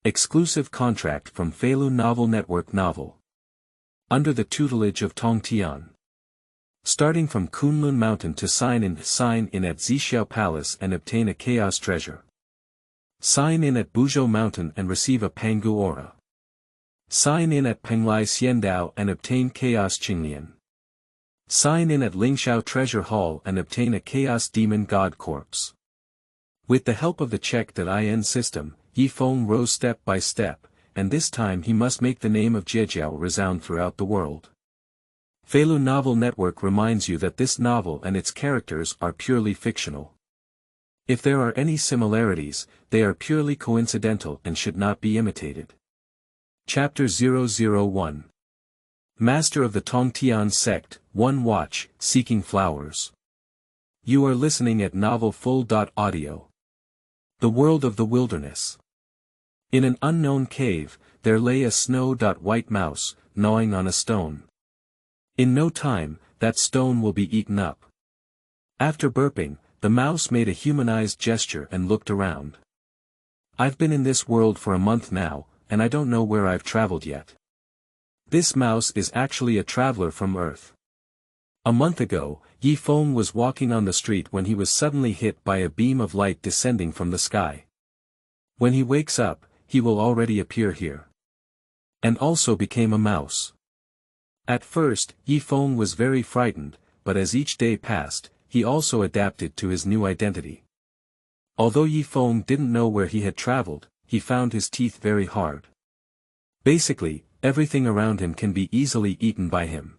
Exclusive contract from Feilu Novel Network Novel. Under the tutelage of Tongtian. Starting from Kunlun Mountain to sign in at Zixiao Palace and obtain a Chaos Treasure. Sign in at Buzhou Mountain and receive a Pangu aura. Sign in at Penglai Xiandao and obtain Chaos Qinglian. Sign in at Lingxiao Treasure Hall and obtain a Chaos Demon God corpse. With the help of the Check.In system, Feng rose step by step, and this time he must make the name of Jiejiao resound throughout the world. Feilu Novel Network reminds you that this novel and its characters are purely fictional. If there are any similarities, they are purely coincidental and should not be imitated. Chapter 001. Master of the Tongtian Sect, One Watch, Seeking Flowers. You are listening at Novel Full.Audio. The World of the Wilderness. In an unknown cave, there lay a snow-white mouse, gnawing on a stone. In no time, that stone will be eaten up. After burping, the mouse made a humanized gesture and looked around. I've been in this world for a month now, and I don't know where I've traveled yet. This mouse is actually a traveler from Earth. A month ago, Feng was walking on the street when he was suddenly hit by a beam of light descending from the sky. When he wakes up, he will already appear here. And also became a mouse. At first, Feng was very frightened, but as each day passed, he also adapted to his new identity. Although Feng didn't know where he had traveled, he found his teeth very hard. Basically, everything around him can be easily eaten by him.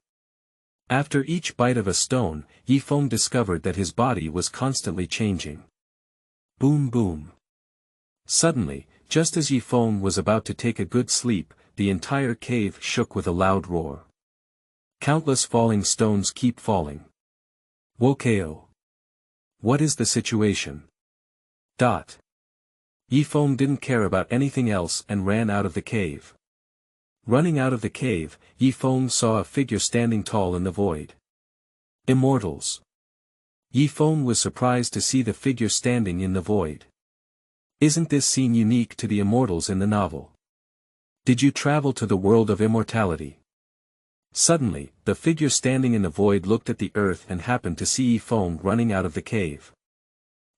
After each bite of a stone, Feng discovered that his body was constantly changing. Boom boom. Suddenly, just as Feng was about to take a good sleep, the entire cave shook with a loud roar. Countless falling stones keep falling. Wokeo. What is the situation? Feng didn't care about anything else and ran out of the cave. Running out of the cave, Feng saw a figure standing tall in the void. Immortals. Feng was surprised to see the figure standing in the void. Isn't this scene unique to the immortals in the novel? Did you travel to the world of immortality? Suddenly, the figure standing in the void looked at the earth and happened to see Feng running out of the cave.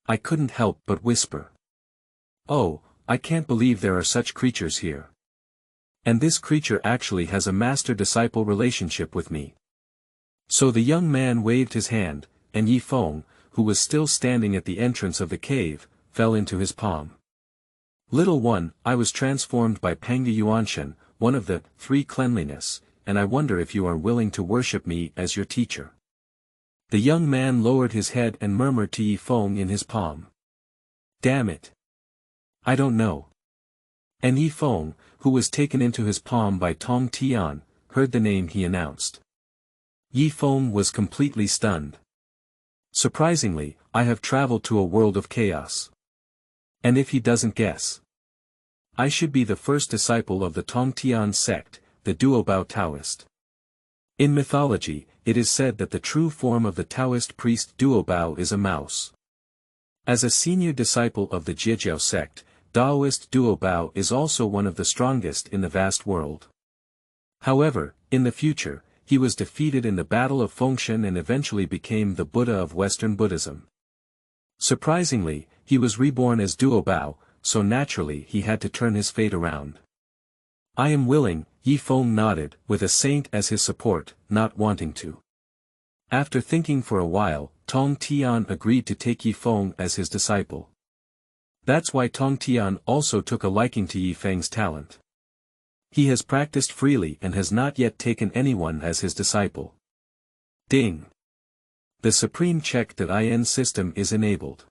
I couldn't help but whisper. Oh, I can't believe there are such creatures here. And this creature actually has a master-disciple relationship with me. So the young man waved his hand, and Feng, who was still standing at the entrance of the cave, fell into his palm. Little one, I was transformed by Pangu, one of the three cleanliness, and I wonder if you are willing to worship me as your teacher. The young man lowered his head and murmured to Feng in his palm. Damn it. I don't know. And Feng, who was taken into his palm by Tongtian, heard the name he announced. Feng was completely stunned. Surprisingly, I have traveled to a world of chaos. And if he doesn't guess? I should be the first disciple of the Tongtian sect, the Duobao Taoist. In mythology, it is said that the true form of the Taoist priest Duobao is a mouse. As a senior disciple of the Jiejiao sect, Taoist Duobao is also one of the strongest in the vast world. However, in the future, he was defeated in the Battle of Fengshan and eventually became the Buddha of Western Buddhism. Surprisingly, he was reborn as Duobao, so naturally he had to turn his fate around. I am willing, Feng nodded, with a saint as his support, not wanting to. After thinking for a while, Tongtian agreed to take Feng as his disciple. That's why Tongtian also took a liking to Feng's talent. He has practiced freely and has not yet taken anyone as his disciple. Ding! The supreme Check.In system is enabled.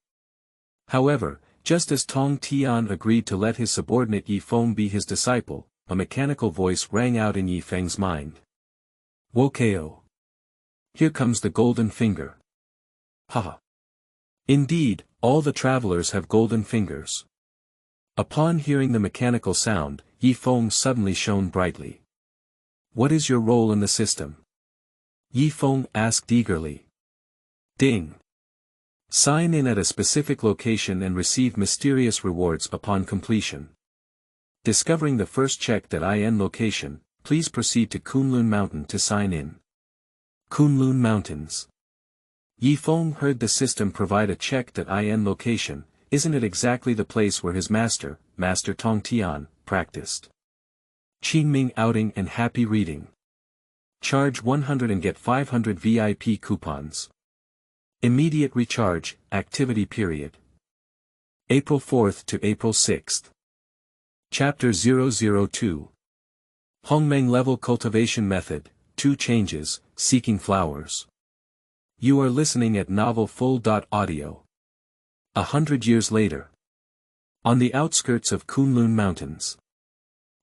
However, just as Tongtian agreed to let his subordinate Feng be his disciple, a mechanical voice rang out in Feng's mind. Wokeo. Here comes the golden finger. Haha. Indeed, all the travelers have golden fingers. Upon hearing the mechanical sound, Feng suddenly shone brightly. What is your role in the system? Feng asked eagerly. Ding. Sign in at a specific location and receive mysterious rewards upon completion. Discovering the first Sect.In location, please proceed to Kunlun Mountain to sign in. Kunlun Mountains. Yifeng heard the system provide a Sect.In location. Isn't it exactly the place where his master, Master Tongtian, practiced? Qingming outing and happy reading. Charge 100 and get 500 VIP coupons. Immediate recharge, activity period. April 4th to April 6th. Chapter 002. Hongmeng level cultivation method, 2 changes, seeking flowers. You are listening at novel full.audio. 100 years later. On the outskirts of Kunlun Mountains.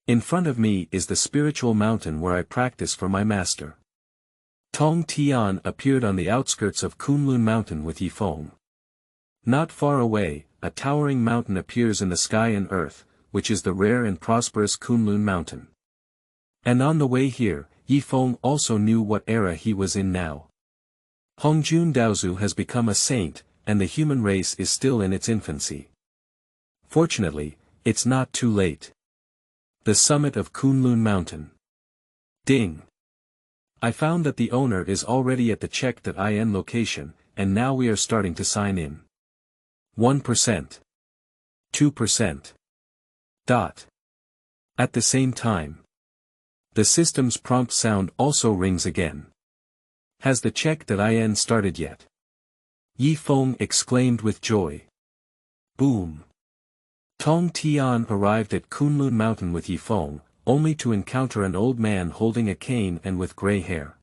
In front of me is the spiritual mountain where I practice for my master. Tongtian appeared on the outskirts of Kunlun Mountain with Yifeng. Not far away, a towering mountain appears in the sky and earth, which is the rare and prosperous Kunlun Mountain. And on the way here, Yifeng also knew what era he was in now. Hongjun Daozu has become a saint, and the human race is still in its infancy. Fortunately, it's not too late. The summit of Kunlun Mountain. Ding. I found that the owner is already at the Sect.In location, and now we are starting to sign in. 1%. 2%. At the same time. The system's prompt sound also rings again. Has the Sect.In started yet? Yifeng exclaimed with joy. Boom. Tongtian arrived at Kunlun Mountain with Yifeng, only to encounter an old man holding a cane and with grey hair.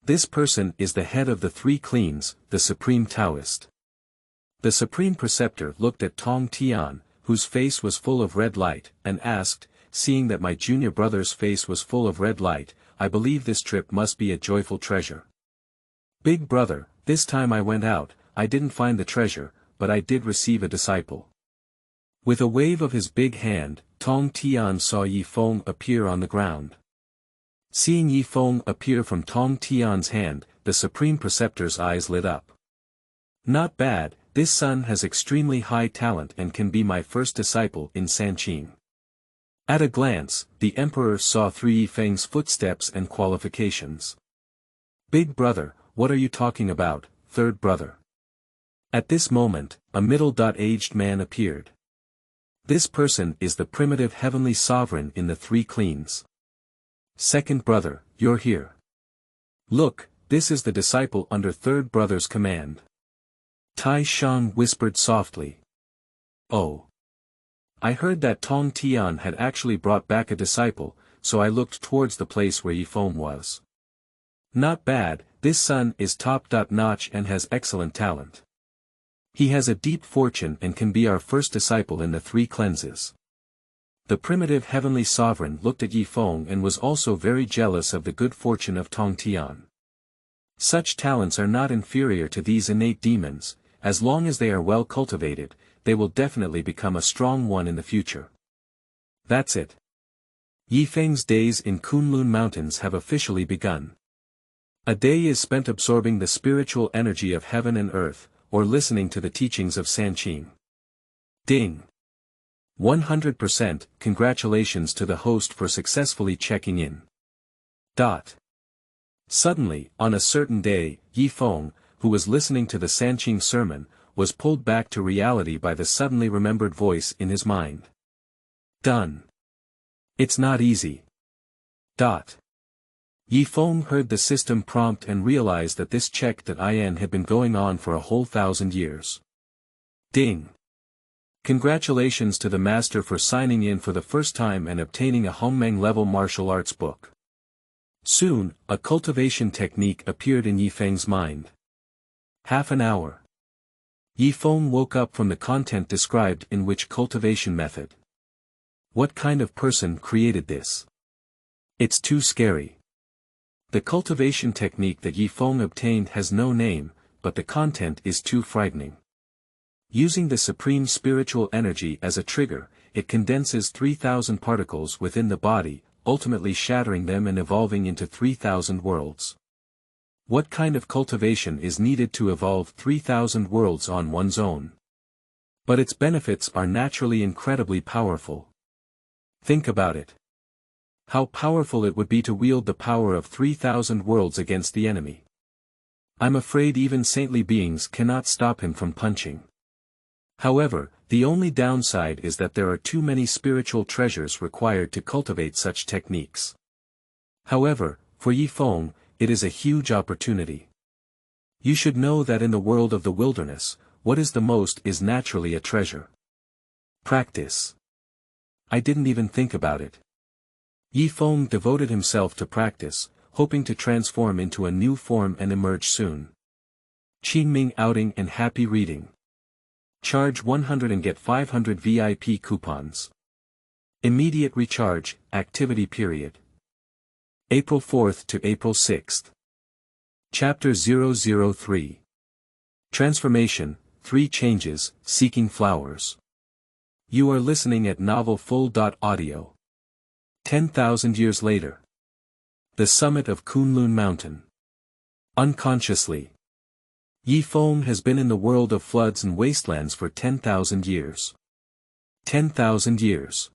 This person is the head of the 3 Cleans, the Supreme Taoist. The Supreme Preceptor looked at Tongtian, whose face was full of red light, and asked, seeing that my junior brother's face was full of red light, I believe this trip must be a joyful treasure. Big brother, this time I went out, I didn't find the treasure, but I did receive a disciple. With a wave of his big hand, Tongtian saw Yifeng appear on the ground. Seeing Yifeng appear from Tongtian's hand, the Supreme Preceptor's eyes lit up. Not bad, this son has extremely high talent and can be my first disciple in Sanqing. At a glance, the Emperor saw through Yifeng's footsteps and qualifications. Big brother, what are you talking about, third brother? At this moment, a middle-aged man appeared. This person is the primitive heavenly sovereign in the 3 Cleans. Second brother, you're here. Look, this is the disciple under third brother's command. Tai Shan whispered softly. Oh. I heard that Tongtian had actually brought back a disciple, so I looked towards the place where Yifeng was. Not bad, this son is top-notch and has excellent talent. He has a deep fortune and can be our first disciple in the 3 cleanses. The primitive heavenly sovereign looked at Yifeng and was also very jealous of the good fortune of Tongtian. Such talents are not inferior to these innate demons, as long as they are well cultivated, they will definitely become a strong one in the future. That's it. Yifeng's days in Kunlun Mountains have officially begun. A day is spent absorbing the spiritual energy of heaven and earth, or listening to the teachings of Sanqing. Ding. 100%, congratulations to the host for successfully checking in. Suddenly, on a certain day, Yifeng, who was listening to the Sanqing sermon, was pulled back to reality by the suddenly remembered voice in his mind. Done. It's not easy. Yifeng heard the system prompt and realized that this Sect.In had been going on for a whole 1,000 years. Ding. Congratulations to the master for signing in for the first time and obtaining a Hongmeng level martial arts book. Soon, a cultivation technique appeared in Yifeng's mind. Half an hour. Yifeng woke up from the content described in which cultivation method. What kind of person created this? It's too scary. The cultivation technique that Yifeng obtained has no name, but the content is too frightening. Using the supreme spiritual energy as a trigger, it condenses 3,000 particles within the body, ultimately shattering them and evolving into 3,000 worlds. What kind of cultivation is needed to evolve 3,000 worlds on one's own? But its benefits are naturally incredibly powerful. Think about it. How powerful it would be to wield the power of 3,000 worlds against the enemy. I'm afraid even saintly beings cannot stop him from punching. However, the only downside is that there are too many spiritual treasures required to cultivate such techniques. However, for Yi Feng, it is a huge opportunity. You should know that in the world of the wilderness, what is the most is naturally a treasure. Practice. I didn't even think about it. Yi Feng devoted himself to practice, hoping to transform into a new form and emerge soon. Qingming outing and happy reading. Charge 100 and get 500 VIP coupons. Immediate recharge, activity period. April 4th to April 6th. Chapter 003. Transformation, 3 changes, seeking flowers. You are listening at Novel Full.audio. 10,000 years later. The summit of Kunlun Mountain. Unconsciously. Yi Feng has been in the world of floods and wastelands for 10,000 years. 10,000 years.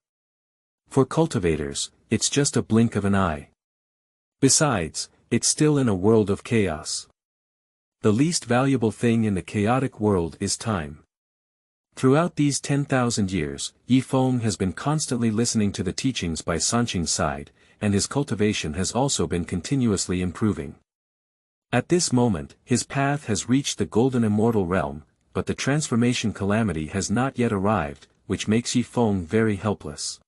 For cultivators, it's just a blink of an eye. Besides, it's still in a world of chaos. The least valuable thing in the chaotic world is time. Throughout these 10,000 years, Yi Feng has been constantly listening to the teachings by Sanqing's side, and his cultivation has also been continuously improving. At this moment, his path has reached the golden immortal realm, but the transformation calamity has not yet arrived, which makes Yi Feng very helpless.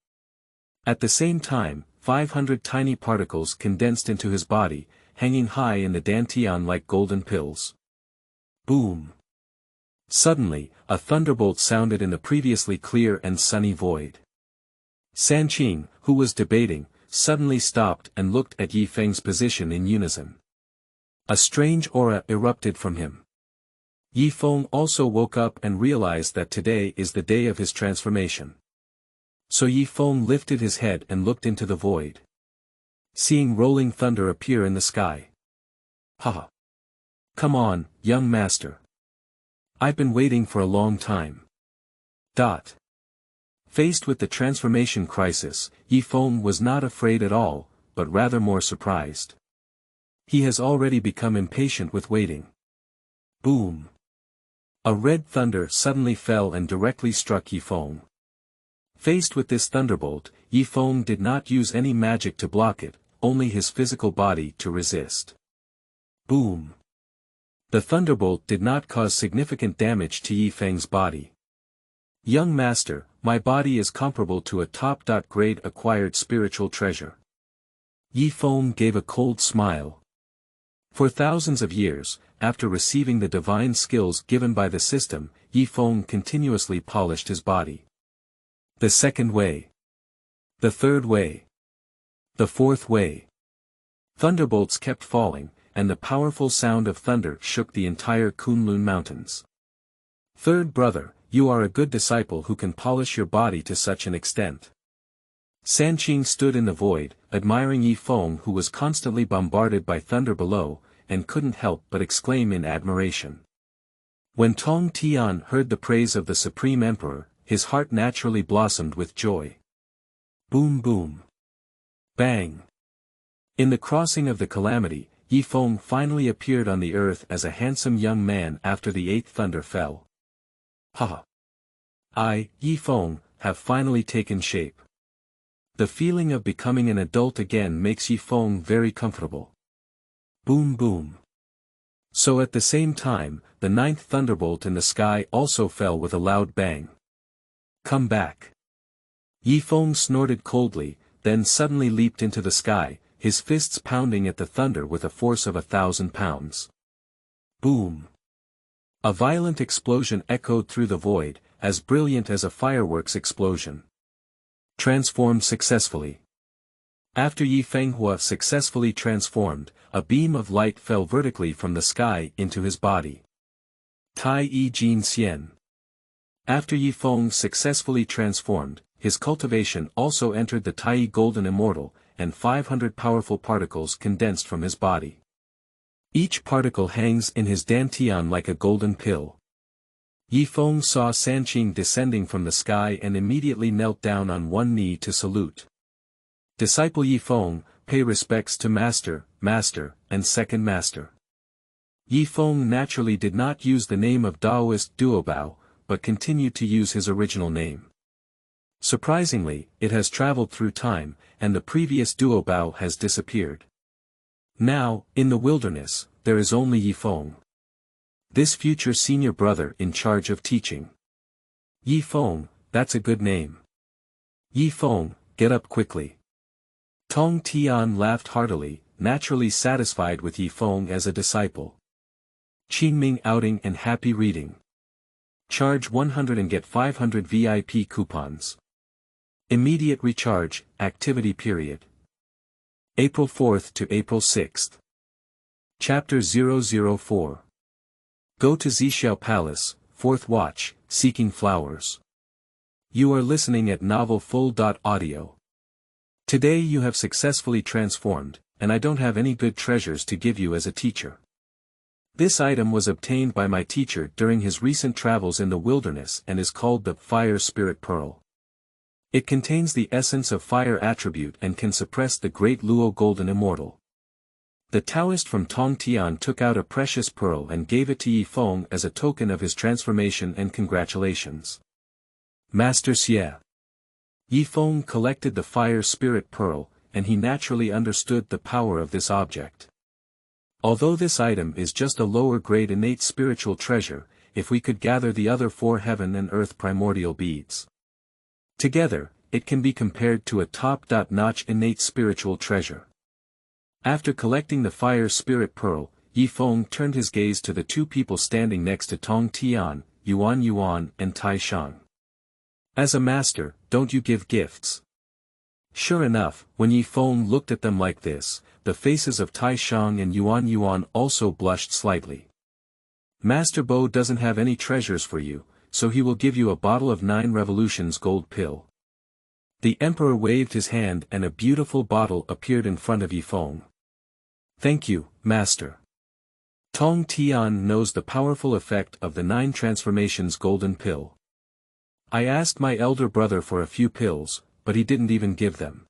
At the same time, 500 tiny particles condensed into his body, hanging high in the dantian like golden pills. Boom! Suddenly, a thunderbolt sounded in the previously clear and sunny void. Sanqing, who was debating, suddenly stopped and looked at Yi Feng's position in unison. A strange aura erupted from him. Yi Feng also woke up and realized that today is the day of his transformation. So Yi Feng lifted his head and looked into the void. Seeing rolling thunder appear in the sky. Haha! Come on, young master. I've been waiting for a long time. Faced with the transformation crisis, Yi Feng was not afraid at all, but rather more surprised. He has already become impatient with waiting. Boom! A red thunder suddenly fell and directly struck Yi Feng. Faced with this thunderbolt, Yi Feng did not use any magic to block it, only his physical body to resist. Boom! The thunderbolt did not cause significant damage to Yi Feng's body. Young master, my body is comparable to a top-grade acquired spiritual treasure. Yi Feng gave a cold smile. For thousands of years, after receiving the divine skills given by the system, Yi Feng continuously polished his body. The second way. The third way. The fourth way. Thunderbolts kept falling, and the powerful sound of thunder shook the entire Kunlun Mountains. Third brother, you are a good disciple who can polish your body to such an extent. Sanqing stood in the void, admiring Yi Feng who was constantly bombarded by thunder below, and couldn't help but exclaim in admiration. When Tongtian heard the praise of the Supreme Emperor, his heart naturally blossomed with joy. Boom boom. Bang. In the crossing of the calamity, Yi Feng finally appeared on the earth as a handsome young man after the 8th thunder fell. Haha. I, Yi Feng, have finally taken shape. The feeling of becoming an adult again makes Yi Feng very comfortable. Boom boom. So at the same time, the 9th thunderbolt in the sky also fell with a loud bang. Come back. Yi Feng snorted coldly, then suddenly leaped into the sky, his fists pounding at the thunder with a force of 1,000 pounds. Boom. A violent explosion echoed through the void, as brilliant as a fireworks explosion. Transformed successfully. After Yi Fenghua successfully transformed, a beam of light fell vertically from the sky into his body. Tai Yi Jin Xian. After Yi Feng successfully transformed, his cultivation also entered the Tai Golden Immortal, and 500 powerful particles condensed from his body. Each particle hangs in his dantian like a golden pill. Yi Feng saw Sanqing descending from the sky and immediately knelt down on one knee to salute. Disciple Yi Feng, pay respects to Master, Master, and Second Master. Yi Feng naturally did not use the name of Daoist Duobao, but continued to use his original name. Surprisingly, it has traveled through time, and the previous Duobao has disappeared. Now, in the wilderness, there is only Yi Feng. This future senior brother in charge of teaching. Yi Feng, that's a good name. Yi Feng, get up quickly. Tongtian laughed heartily, naturally satisfied with Yi Feng as a disciple. Qingming outing and happy reading. Charge 100 and get 500 VIP coupons. Immediate recharge, activity period. April 4th to April 6th. Chapter 004. Go to Zixiao Palace, 4th watch, seeking flowers. You are listening at Novel Full.audio. Today you have successfully transformed, and I don't have any good treasures to give you as a teacher. This item was obtained by my teacher during his recent travels in the wilderness and is called the Fire Spirit Pearl. It contains the essence of fire attribute and can suppress the Great Luo Golden Immortal. The Taoist from Tongtian took out a precious pearl and gave it to Yi Feng as a token of his transformation and congratulations. Master Xie. Yi Feng collected the Fire Spirit Pearl, and he naturally understood the power of this object. Although this item is just a lower-grade innate spiritual treasure, if we could gather the other 4 heaven and earth primordial beads together, it can be compared to a top-notch innate spiritual treasure. After collecting the Fire Spirit Pearl, Yi Feng turned his gaze to the 2 people standing next to Tongtian, Yuan and Tai Shang. As a master, don't you give gifts? Sure enough, when Yi Feng looked at them like this, the faces of Tai Shang and Yuan also blushed slightly. Master Bo doesn't have any treasures for you, so he will give you a bottle of 9 revolutions gold pill. The emperor waved his hand and a beautiful bottle appeared in front of Yi Feng. Thank you, master. Tongtian knows the powerful effect of the 9 transformations golden pill. I asked my elder brother for a few pills, but he didn't even give them.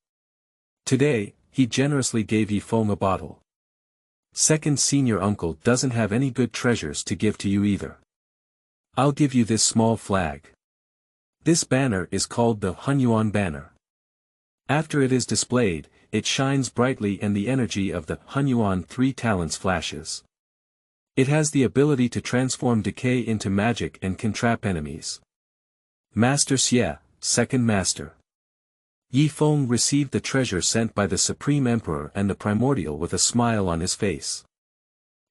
Today, he generously gave Yi Feng a bottle. Second senior uncle doesn't have any good treasures to give to you either. I'll give you this small flag. This banner is called the Hunyuan banner. After it is displayed, it shines brightly and the energy of the Hunyuan 3 talents flashes. It has the ability to transform decay into magic and can trap enemies. Master Xie, Second Master. Yi Feng received the treasure sent by the Supreme Emperor and the Primordial with a smile on his face.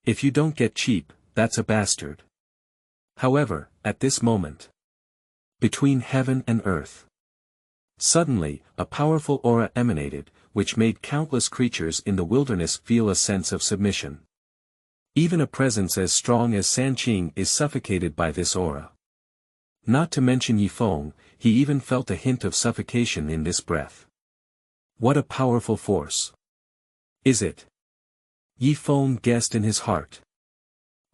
If you don't get cheap, that's a bastard. However, at this moment, between heaven and earth, suddenly, a powerful aura emanated, which made countless creatures in the wilderness feel a sense of submission. Even a presence as strong as Sanqing is suffocated by this aura. Not to mention Yi Feng, he even felt a hint of suffocation in this breath. What a powerful force. Is it? Yi Feng guessed in his heart.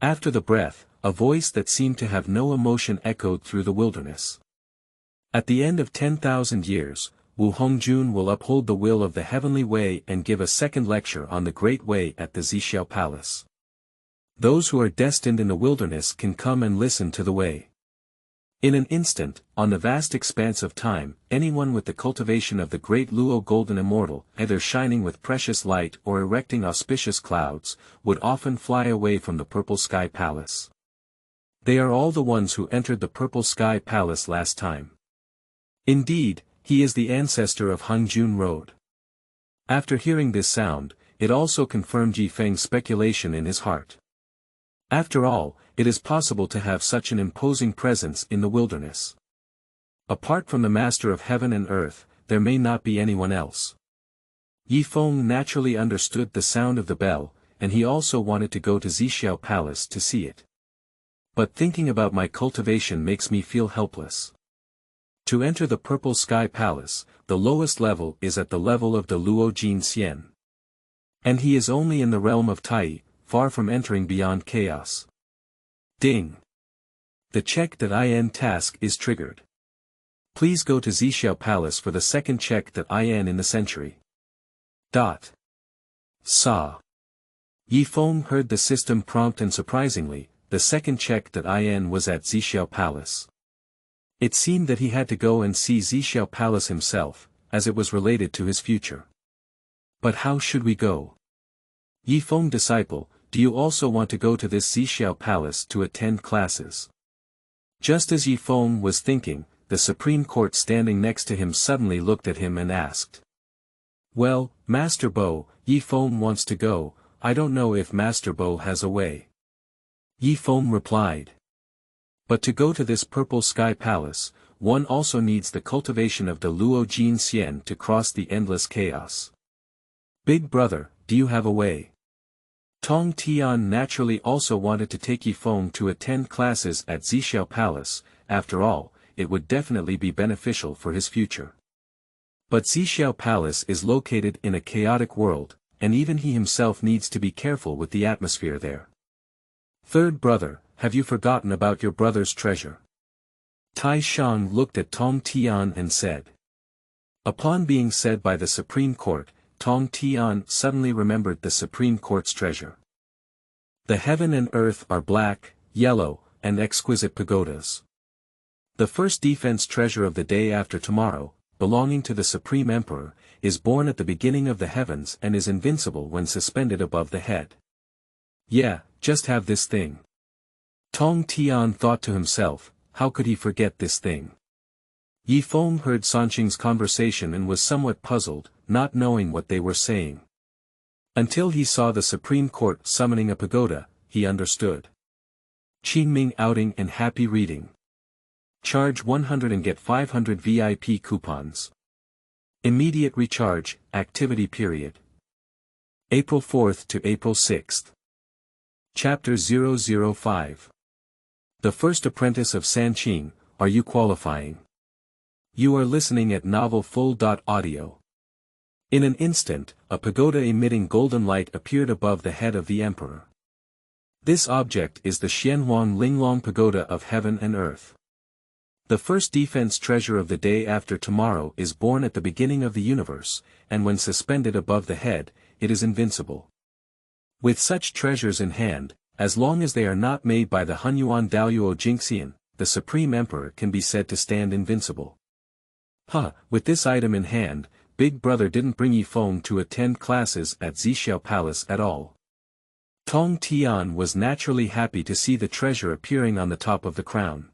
After the breath, a voice that seemed to have no emotion echoed through the wilderness. At the end of 10,000 years, Wu Hongjun will uphold the will of the heavenly way and give a second lecture on the Great Way at the Zixiao Palace. Those who are destined in the wilderness can come and listen to the way. In an instant, on the vast expanse of time, anyone with the cultivation of the Great Luo Golden Immortal, either shining with precious light or erecting auspicious clouds, would often fly away from the Purple Sky Palace. They are all the ones who entered the Purple Sky Palace last time. Indeed, he is the ancestor of Hongjun Road. After hearing this sound, it also confirmed Yi Feng's speculation in his heart. After all, it is possible to have such an imposing presence in the wilderness. Apart from the Master of Heaven and Earth, there may not be anyone else. Yi Feng naturally understood the sound of the bell, and he also wanted to go to Zixiao Palace to see it. But thinking about my cultivation makes me feel helpless. To enter the Purple Sky Palace, the lowest level is at the level of the Luo Jin Xian. And he is only in the realm of Tai, far from entering beyond chaos. Ding! The check.In task is triggered. Please go to Zixiao Palace for the second check.In in the century. Sa. Yi Feng heard the system prompt and surprisingly, the second check.In was at Zixiao Palace. It seemed that he had to go and see Zixiao Palace himself, as it was related to his future. But how should we go? Yi Feng disciple, do you also want to go to this Zixiao Palace to attend classes? Just as Yi Feng was thinking, the Supreme Court standing next to him suddenly looked at him and asked. Well, Master Bo, Yi Feng wants to go, I don't know if Master Bo has a way. Yi Feng replied. But to go to this Purple Sky Palace, one also needs the cultivation of the Luo Jin Xian to cross the endless chaos. Big brother, do you have a way? Tongtian naturally also wanted to take Yi Feng to attend classes at Zixiao Palace, after all, it would definitely be beneficial for his future. But Zixiao Palace is located in a chaotic world, and even he himself needs to be careful with the atmosphere there. Third brother, have you forgotten about your brother's treasure? Tai Shang looked at Tongtian and said. Upon being said by the Supreme Court, Tongtian suddenly remembered the Supreme Court's treasure. The heaven and earth are black, yellow, and exquisite pagodas. The first defense treasure of the day after tomorrow, belonging to the Supreme Emperor, is born at the beginning of the heavens and is invincible when suspended above the head. Yeah, just have this thing. Tongtian thought to himself, how could he forget this thing? Yi Feng heard Sanqing's conversation and was somewhat puzzled, not knowing what they were saying. Until he saw the Supreme Court summoning a pagoda, he understood. Qingming outing and happy reading. Charge 100 and get 500 VIP coupons. Immediate recharge, activity period. April 4th to April 6th. Chapter 005. The first apprentice of Sanqing, are you qualifying? You are listening at novel full.audio. In an instant, a pagoda emitting golden light appeared above the head of the emperor. This object is the Xianhuang Linglong Pagoda of Heaven and Earth. The first defense treasure of the day after tomorrow is born at the beginning of the universe, and when suspended above the head, it is invincible. With such treasures in hand, as long as they are not made by the Hunyuan Daoyuo Jingxian, the Supreme Emperor can be said to stand invincible. With this item in hand, Big Brother didn't bring Yi Feng to attend classes at Zixiao Palace at all. Tongtian was naturally happy to see the treasure appearing on the top of the crown.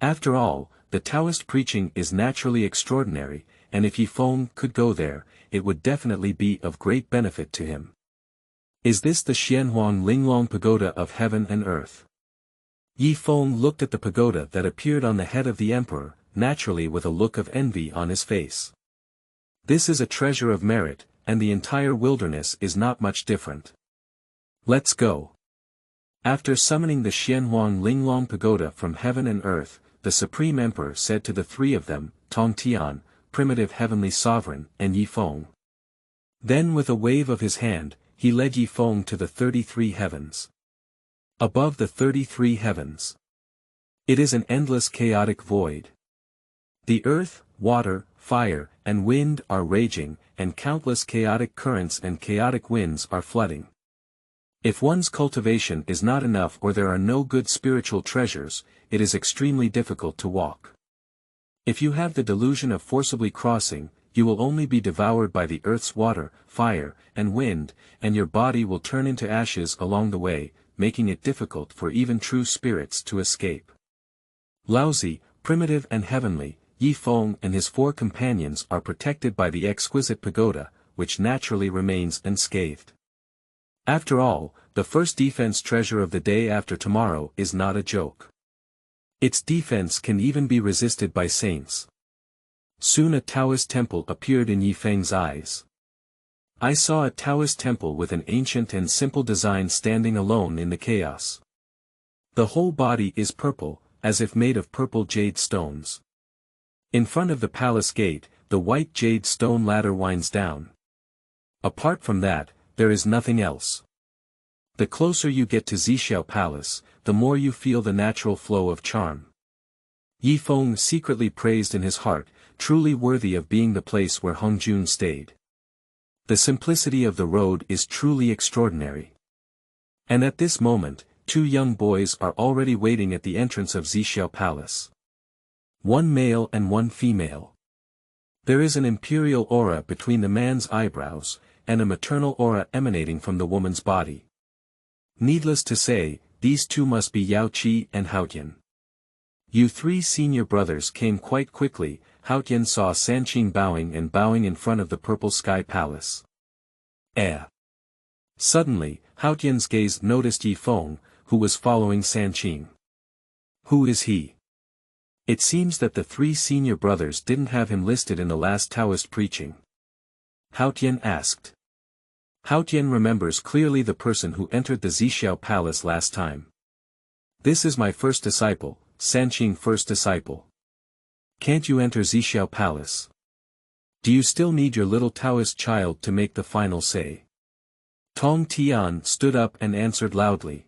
After all, the Taoist preaching is naturally extraordinary, and if Yi Feng could go there, it would definitely be of great benefit to him. Is this the Xianhuang Linglong Pagoda of Heaven and Earth? Yi Feng looked at the pagoda that appeared on the head of the emperor, naturally with a look of envy on his face. This is a treasure of merit, and the entire wilderness is not much different. Let's go. After summoning the Xianhuang Linglong Pagoda from heaven and earth, the Supreme Emperor said to the three of them, Tongtian, primitive heavenly sovereign, and Yi Feng. Then with a wave of his hand, he led Yi Feng to the 33 heavens. Above the 33 heavens. It is an endless chaotic void. The earth, water, fire, and wind are raging, and countless chaotic currents and chaotic winds are flooding. If one's cultivation is not enough or there are no good spiritual treasures, it is extremely difficult to walk. If you have the delusion of forcibly crossing, you will only be devoured by the earth's water, fire, and wind, and your body will turn into ashes along the way, making it difficult for even true spirits to escape. Lousy, primitive and heavenly, Yi Feng and his 4 companions are protected by the exquisite pagoda, which naturally remains unscathed. After all, the first defense treasure of the day after tomorrow is not a joke. Its defense can even be resisted by saints. Soon a Taoist temple appeared in Yi Feng's eyes. I saw a Taoist temple with an ancient and simple design standing alone in the chaos. The whole body is purple, as if made of purple jade stones. In front of the palace gate, the white jade stone ladder winds down. Apart from that, there is nothing else. The closer you get to Zixiao Palace, the more you feel the natural flow of charm. Yi Feng secretly praised in his heart, truly worthy of being the place where Hongjun stayed. The simplicity of the road is truly extraordinary. And at this moment, two young boys are already waiting at the entrance of Zixiao Palace. One male and one female. There is an imperial aura between the man's eyebrows, and a maternal aura emanating from the woman's body. Needless to say, these two must be Yao Qi and Haotian. You three senior brothers came quite quickly. Haotian saw Sanqing bowing in front of the Purple Sky Palace. Suddenly, Haotian's gaze noticed Yi Feng, who was following Sanqing. Who is he? It seems that the three senior brothers didn't have him listed in the last Taoist preaching. Haotian asked. Haotian remembers clearly the person who entered the Zixiao Palace last time. This is my first disciple, Sanqing first disciple. Can't you enter Zixiao Palace? Do you still need your little Taoist child to make the final say? Tongtian stood up and answered loudly.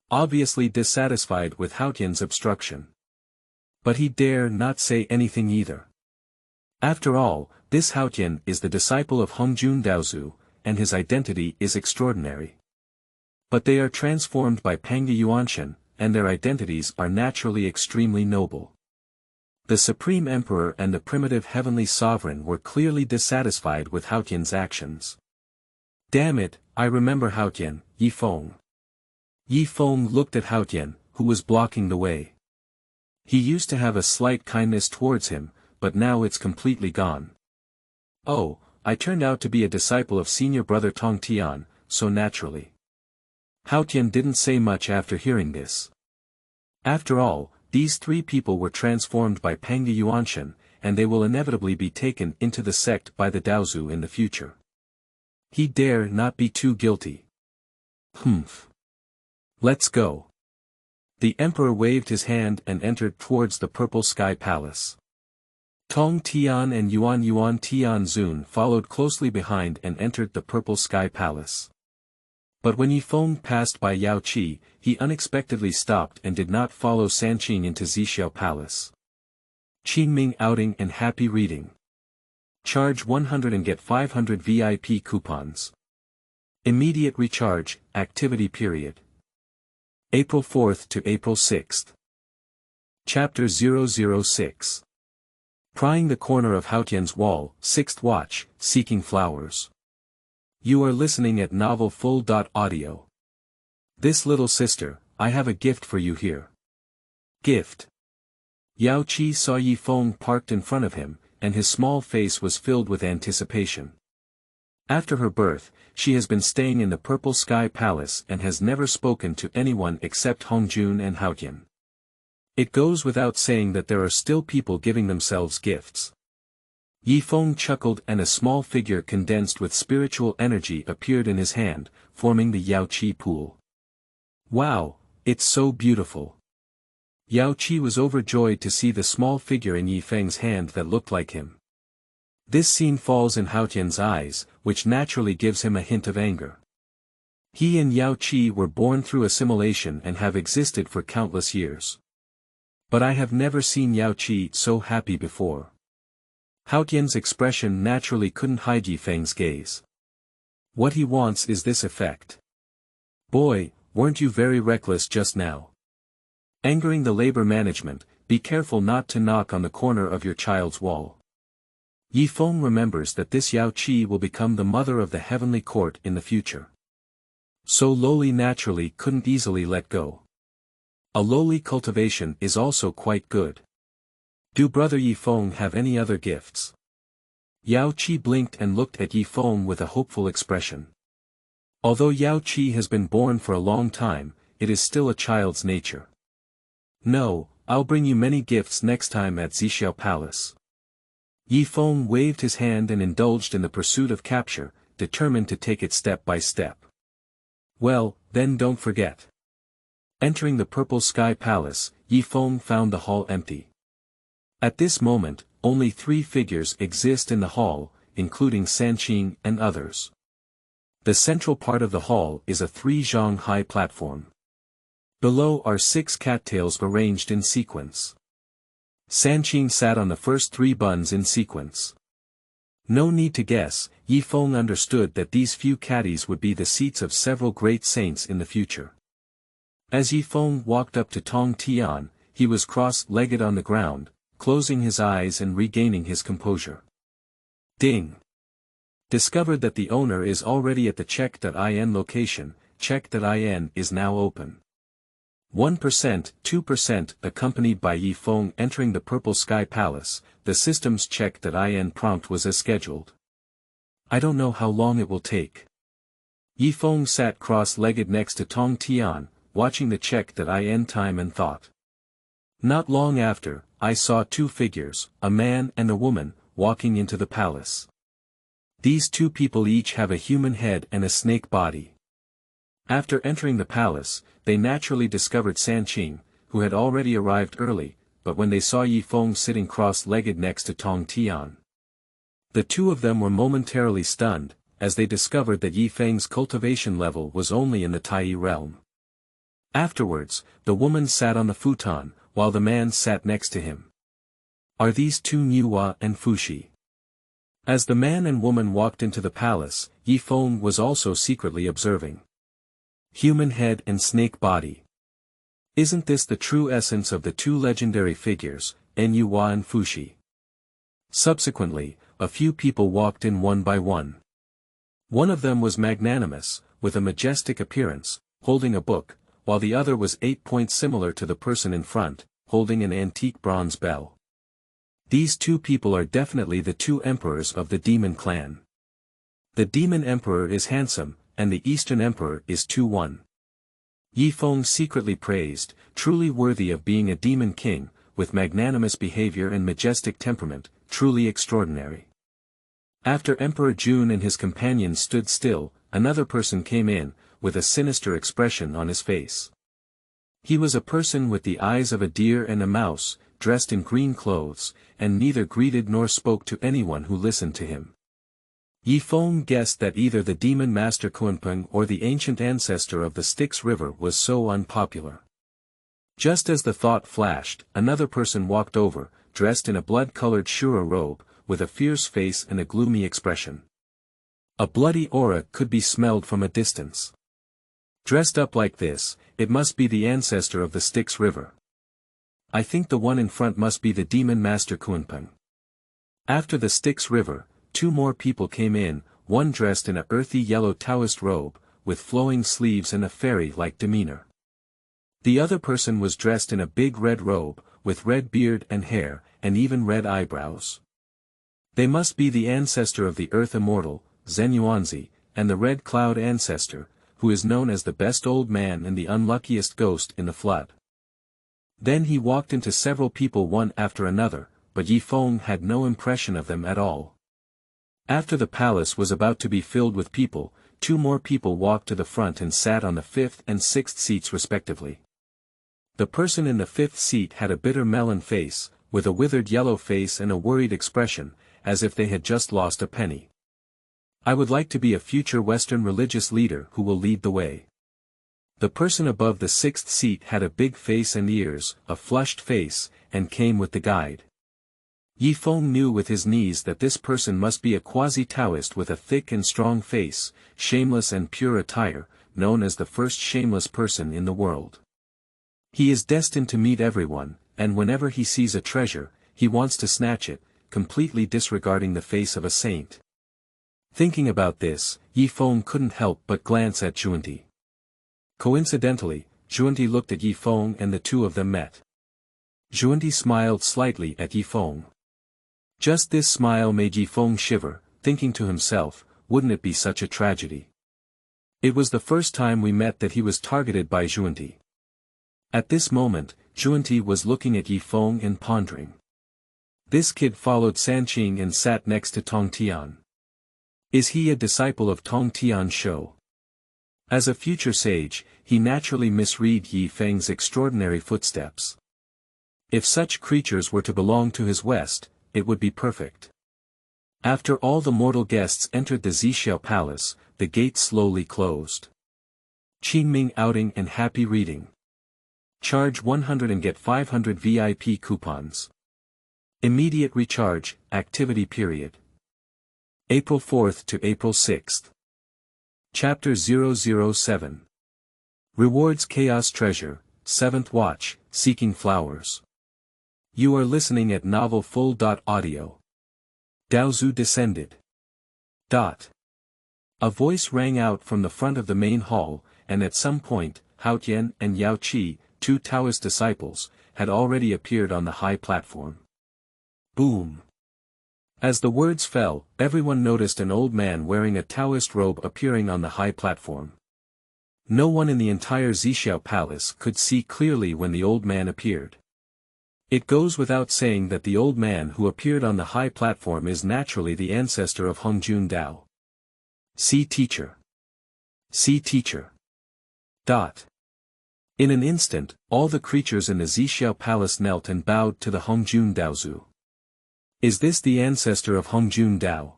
Obviously dissatisfied with Haotian's obstruction. But he dare not say anything either. After all, this Haotian is the disciple of Hongjun Daozu, and his identity is extraordinary. But they are transformed by Pangu Yuanshan, and their identities are naturally extremely noble. The Supreme Emperor and the primitive heavenly sovereign were clearly dissatisfied with Haotian's actions. Damn it, I remember Haotian, Yi Feng. Yi Feng looked at Haotian, who was blocking the way. He used to have a slight kindness towards him, but now it's completely gone. Oh, I turned out to be a disciple of senior brother Tongtian, so naturally. Haotian didn't say much after hearing this. After all, these three people were transformed by Pangu Yuanshan, and they will inevitably be taken into the sect by the Daozu in the future. He dare not be too guilty. Humph. Let's go. The emperor waved his hand and entered towards the Purple Sky Palace. Tongtian and Yuan Tian Zun followed closely behind and entered the Purple Sky Palace. But when Yi Feng passed by Yao Qi, he unexpectedly stopped and did not follow Sanqing into Zixiao Palace. Qingming outing and happy reading. Charge 100 and get 500 VIP coupons. Immediate recharge, activity period. April 4th to April 6th. Chapter 006. Prying the corner of Haotian's wall, 6th watch, seeking flowers. You are listening at novelfull.audio. This little sister, I have a gift for you here. Gift. Yao Qi saw Yi Feng parked in front of him, and his small face was filled with anticipation. After her birth, she has been staying in the Purple Sky Palace and has never spoken to anyone except Hongjun and Haotian. It goes without saying that there are still people giving themselves gifts. Yi Feng chuckled and a small figure condensed with spiritual energy appeared in his hand, forming the Yao Qi pool. Wow, it's so beautiful. Yao Qi was overjoyed to see the small figure in Yi Feng's hand that looked like him. This scene falls in Haotian's eyes, which naturally gives him a hint of anger. He and Yao Qi were born through assimilation and have existed for countless years. But I have never seen Yao Qi so happy before. Haotian's expression naturally couldn't hide Yi Feng's gaze. What he wants is this effect. Boy, weren't you very reckless just now? Angering the labor management, be careful not to knock on the corner of your child's wall. Yi Feng remembers that this Yao Qi will become the mother of the heavenly court in the future. So lowly naturally couldn't easily let go. A lowly cultivation is also quite good. Do Brother Yi Feng have any other gifts? Yao Qi blinked and looked at Yi Feng with a hopeful expression. Although Yao Qi has been born for a long time, it is still a child's nature. No, I'll bring you many gifts next time at Zixiao Palace. Yi Feng waved his hand and indulged in the pursuit of capture, determined to take it step by step. Well, then don't forget. Entering the Purple Sky Palace, Yi Feng found the hall empty. At this moment, only 3 figures exist in the hall, including Sanqing and others. The central part of the hall is a 3-zhang-high platform. Below are 6 cattails arranged in sequence. Sanqing sat on the first 3 buns in sequence. No need to guess, Yi Feng understood that these few caddies would be the seats of several great saints in the future. As Yi Feng walked up to Tongtian, he was cross-legged on the ground, closing his eyes and regaining his composure. Ding! Discovered that the owner is already at the Check.in location. Check.in is now open. 1%, 2% accompanied by Yi Feng entering the Purple Sky Palace. The system's Check.in prompt was as scheduled. I don't know how long it will take. Yi Feng sat cross-legged next to Tongtian, watching the Check.in time and thought. Not long after, I saw 2 figures, a man and a woman, walking into the palace. These 2 people each have a human head and a snake body. After entering the palace, they naturally discovered Sanqing, who had already arrived early, but when they saw Yi Feng sitting cross-legged next to Tongtian, the 2 of them were momentarily stunned, as they discovered that Yi Feng's cultivation level was only in the Tai realm. Afterwards, the woman sat on the futon, while the man sat next to him. Are these 2 Niuwa and Fushi? As the man and woman walked into the palace, Yi Feng was also secretly observing. Human head and snake body. Isn't this the true essence of the 2 legendary figures, Niuwa and Fushi? Subsequently, a few people walked in one by one. One of them was magnanimous, with a majestic appearance, holding a book, while the other was 8 points similar to the person in front, holding an antique bronze bell. These 2 people are definitely the 2 emperors of the demon clan. The demon emperor is handsome, and the eastern emperor is 2-1. Yi Feng secretly praised, truly worthy of being a demon king, with magnanimous behavior and majestic temperament, truly extraordinary. After Emperor Jun and his companions stood still, another person came in, with a sinister expression on his face. He was a person with the eyes of a deer and a mouse, dressed in green clothes, and neither greeted nor spoke to anyone who listened to him. Yi Feng guessed that either the demon master Kunpeng or the ancient ancestor of the Styx River was so unpopular. Just as the thought flashed, another person walked over, dressed in a blood-colored Shura robe, with a fierce face and a gloomy expression. A bloody aura could be smelled from a distance. Dressed up like this, it must be the ancestor of the Styx River. I think the one in front must be the demon master Kunpeng. After the Styx River, 2 more people came in, one dressed in a earthy yellow Taoist robe, with flowing sleeves and a fairy-like demeanor. The other person was dressed in a big red robe, with red beard and hair, and even red eyebrows. They must be the ancestor of the Earth Immortal, Zenyuanzi, and the Red Cloud ancestor, who is known as the best old man and the unluckiest ghost in the flood. Then he walked into several people one after another, but Yi Feng had no impression of them at all. After the palace was about to be filled with people, 2 more people walked to the front and sat on the 5th and 6th seats respectively. The person in the 5th seat had a bitter melon face, with a withered yellow face and a worried expression, as if they had just lost a penny. I would like to be a future Western religious leader who will lead the way. The person above the 6th seat had a big face and ears, a flushed face, and came with the guide. Yi Feng knew with his knees that this person must be a quasi-Taoist with a thick and strong face, shameless and pure attire, known as the first shameless person in the world. He is destined to meet everyone, and whenever he sees a treasure, he wants to snatch it, completely disregarding the face of a saint. Thinking about this, Yi Feng couldn't help but glance at Zhuanti. Coincidentally, Zhuanti looked at Yi Feng and the 2 of them met. Zhuanti smiled slightly at Yi Feng. Just this smile made Yi Feng shiver, thinking to himself, wouldn't it be such a tragedy? It was the first time we met that he was targeted by Zhuanti. At this moment, Zhuanti was looking at Yi Feng and pondering. This kid followed Sanqing and sat next to Tongtian. Is he a disciple of Tongtian's show? As a future sage, he naturally misread Yi Feng's extraordinary footsteps. If such creatures were to belong to his West, it would be perfect. After all the mortal guests entered the Zixiao Palace, the gates slowly closed. Qingming outing and happy reading. Charge 100 and get 500 VIP coupons. Immediate recharge, activity period. April 4th to April 6th. Chapter 007. Rewards Chaos Treasure, 7th Watch, Seeking Flowers. You are listening at Novel Full.audio. Daozu descended. A voice rang out from the front of the main hall, and at some point, Haotian and Yao Qi, two Taoist disciples, had already appeared on the high platform. Boom! As the words fell, everyone noticed an old man wearing a Taoist robe appearing on the high platform. No one in the entire Zixiao Palace could see clearly when the old man appeared. It goes without saying that the old man who appeared on the high platform is naturally the ancestor of Hongjun Dao. See teacher. See teacher. In an instant, all the creatures in the Zixiao Palace knelt and bowed to the Hongjun Daozu. Is this the ancestor of Hongjun Dao?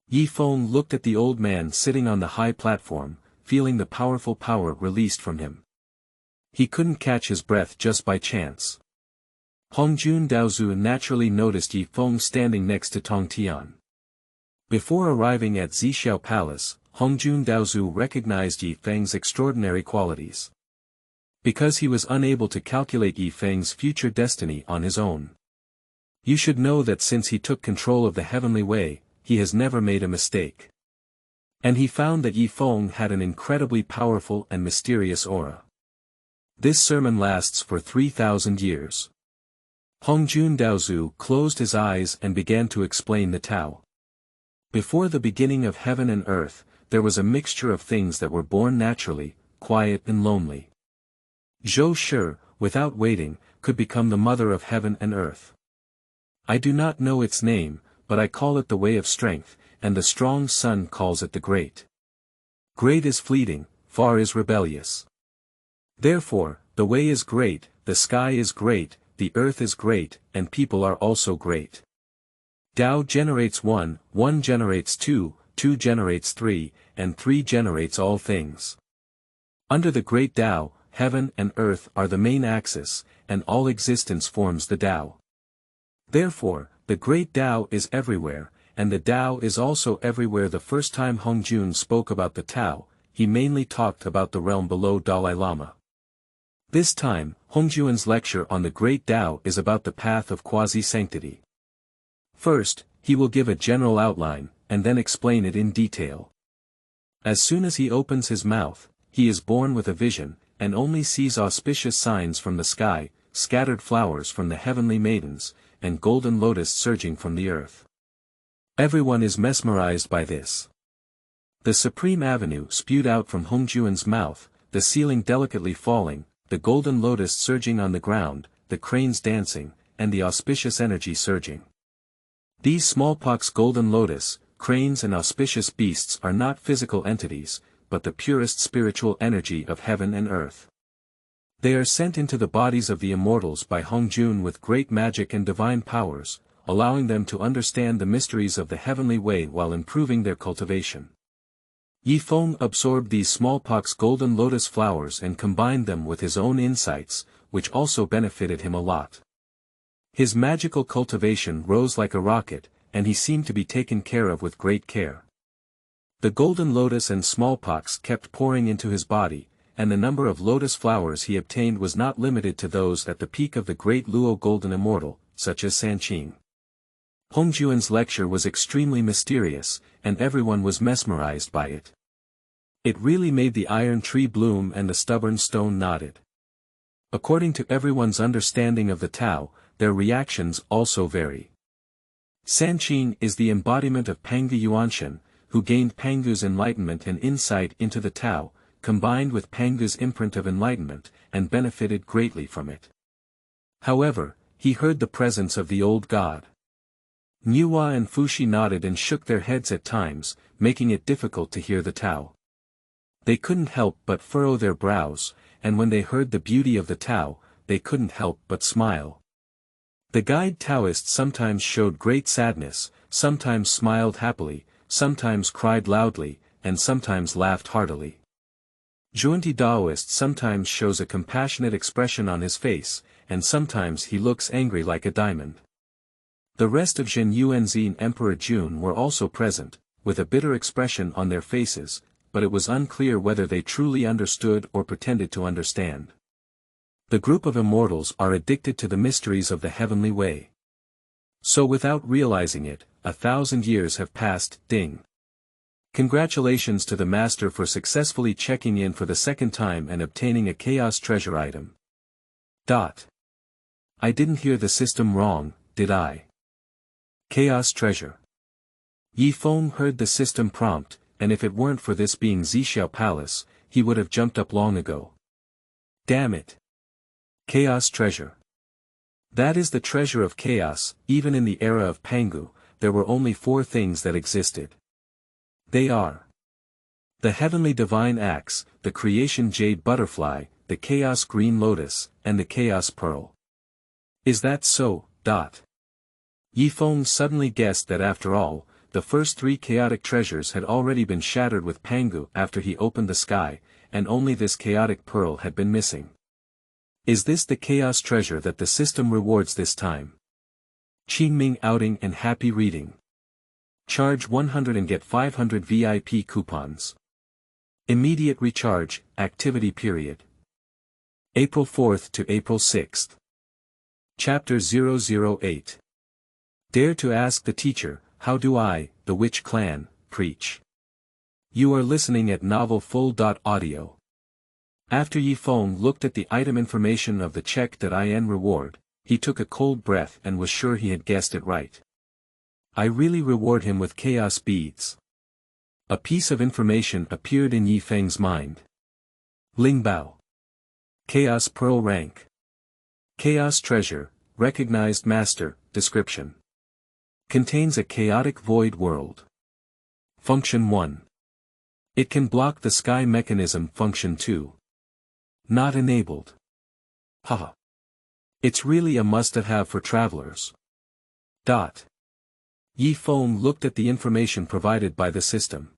Yi Feng looked at the old man sitting on the high platform, feeling the powerful power released from him. He couldn't catch his breath just by chance. Hongjun Daozu naturally noticed Yi Feng standing next to Tongtian. Before arriving at Zixiao Palace, Hongjun Daozu recognized Yi Feng's extraordinary qualities. Because he was unable to calculate Yi Feng's future destiny on his own. You should know that since he took control of the heavenly way, he has never made a mistake. And he found that Yi Feng had an incredibly powerful and mysterious aura. This sermon lasts for 3,000 years. Hongjun Daozu closed his eyes and began to explain the Tao. Before the beginning of heaven and earth, there was a mixture of things that were born naturally, quiet and lonely. Zhou Shi, without waiting, could become the mother of heaven and earth. I do not know its name, but I call it the way of strength, and the strong sun calls it the great. Great is fleeting, far is rebellious. Therefore, the way is great, the sky is great, the earth is great, and people are also great. Tao generates one, one generates two, two generates three, and three generates all things. Under the great Tao, heaven and earth are the main axis, and all existence forms the Tao. Therefore, the great Tao is everywhere, and the Tao is also everywhere. The first time Hongjun spoke about the Tao, he mainly talked about the realm below Dalai Lama. This time, Hongjun's lecture on the great Tao is about the path of Quasi sanctity. First, he will give a general outline, and then explain it in detail. As soon as he opens his mouth, he is born with a vision, and only sees auspicious signs from the sky, scattered flowers from the heavenly maidens, and golden lotus surging from the earth. Everyone is mesmerized by this. The supreme avenue spewed out from Hongjun's mouth, the ceiling delicately falling, the golden lotus surging on the ground, the cranes dancing, and the auspicious energy surging. These smallpox golden lotus, cranes and auspicious beasts are not physical entities, but the purest spiritual energy of heaven and earth. They are sent into the bodies of the immortals by Hongjun with great magic and divine powers, allowing them to understand the mysteries of the heavenly way while improving their cultivation. Yi Feng absorbed these smallpox golden lotus flowers and combined them with his own insights, which also benefited him a lot. His magical cultivation rose like a rocket, and he seemed to be taken care of with great care. The golden lotus and smallpox kept pouring into his body, and the number of lotus flowers he obtained was not limited to those at the peak of the great Luo golden immortal, such as Sanqing. Hongjun's lecture was extremely mysterious, and everyone was mesmerized by it. It really made the iron tree bloom and the stubborn stone nodded. According to everyone's understanding of the Tao, their reactions also vary. Sanqing is the embodiment of Pangu Yuanshan, who gained Pangu's enlightenment and insight into the Tao, combined with Pangu's imprint of enlightenment, and benefited greatly from it. However, he heard the presence of the old god. Niwa and Fushi nodded and shook their heads at times, making it difficult to hear the Tao. They couldn't help but furrow their brows, and when they heard the beauty of the Tao, they couldn't help but smile. The guide Taoist sometimes showed great sadness, sometimes smiled happily, sometimes cried loudly, and sometimes laughed heartily. Zhuanti Daoist sometimes shows a compassionate expression on his face, and sometimes he looks angry like a diamond. The rest of Zhen Yuanzi and Emperor Jun were also present, with a bitter expression on their faces, but it was unclear whether they truly understood or pretended to understand. The group of immortals are addicted to the mysteries of the heavenly way. So without realizing it, 1,000 years have passed. Ding. Congratulations to the master for successfully checking in for the second time and obtaining a chaos treasure item. I didn't hear the system wrong, did I? Chaos treasure. Yi Feng heard the system prompt, and if it weren't for this being Zixiao Palace, he would have jumped up long ago. Damn it. Chaos treasure. That is the treasure of chaos. Even in the era of Pangu, there were only 4 things that existed. They are the heavenly divine axe, the creation jade butterfly, the chaos green lotus, and the chaos pearl. Is that so? Yi Feng suddenly guessed that after all, the first 3 chaotic treasures had already been shattered with Pangu after he opened the sky, and only this chaotic pearl had been missing. Is this the chaos treasure that the system rewards this time? Qingming outing and happy reading. Charge 100 and get 500 VIP coupons. Immediate recharge, activity period. April 4th to April 6th. Chapter 008. Dare to ask the teacher, how do I, the witch clan, preach? You are listening at novel full.audio. After Yi Feng looked at the item information of the check.in reward, he took a cold breath and was sure he had guessed it right. I really reward him with chaos beads. A piece of information appeared in Yi Feng's mind. Lingbao. Chaos Pearl rank. Chaos Treasure, recognized master, description. Contains a chaotic void world. Function 1. It can block the sky mechanism. Function 2. Not enabled. Haha. It's really a must-have for travelers. Yi Feng looked at the information provided by the system.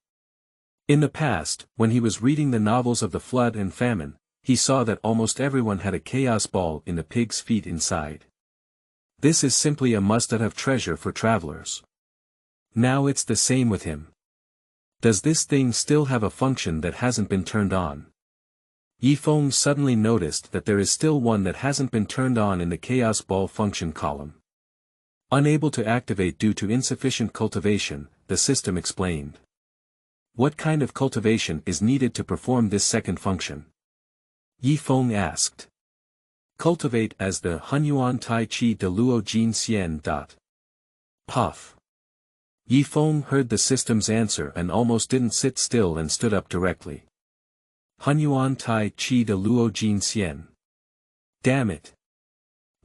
In the past, when he was reading the novels of the flood and famine, he saw that almost everyone had a chaos ball in the pig's feet inside. This is simply a must-have treasure for travelers. Now it's the same with him. Does this thing still have a function that hasn't been turned on? Yi Feng suddenly noticed that there is still one that hasn't been turned on in the chaos ball function column. Unable to activate due to insufficient cultivation, the system explained. What kind of cultivation is needed to perform this second function? Yi Feng asked. Cultivate as the Hunyuan Tai Chi de Luo Jin Xian. Puff. Yi Feng heard the system's answer and almost didn't sit still and stood up directly. Hunyuan Tai Chi de Luo Jin Xian. Damn it.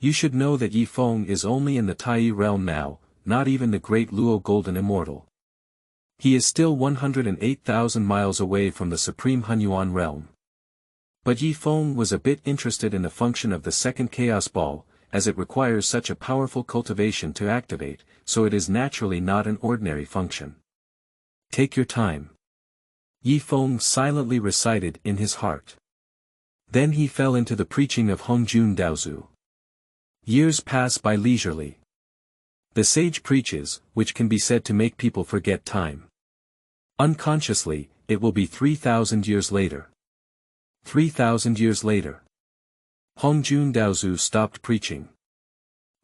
You should know that Yi Feng is only in the Tai realm now, not even the great Luo Golden Immortal. He is still 108,000 miles away from the supreme Hunyuan realm. But Yi Feng was a bit interested in the function of the second chaos ball, as it requires such a powerful cultivation to activate, so it is naturally not an ordinary function. Take your time. Yi Feng silently recited in his heart. Then he fell into the preaching of Hongjun Daozu. Years pass by leisurely. The sage preaches, which can be said to make people forget time. Unconsciously, it will be 3,000 years later. 3,000 years later. Hongjun Daozu stopped preaching.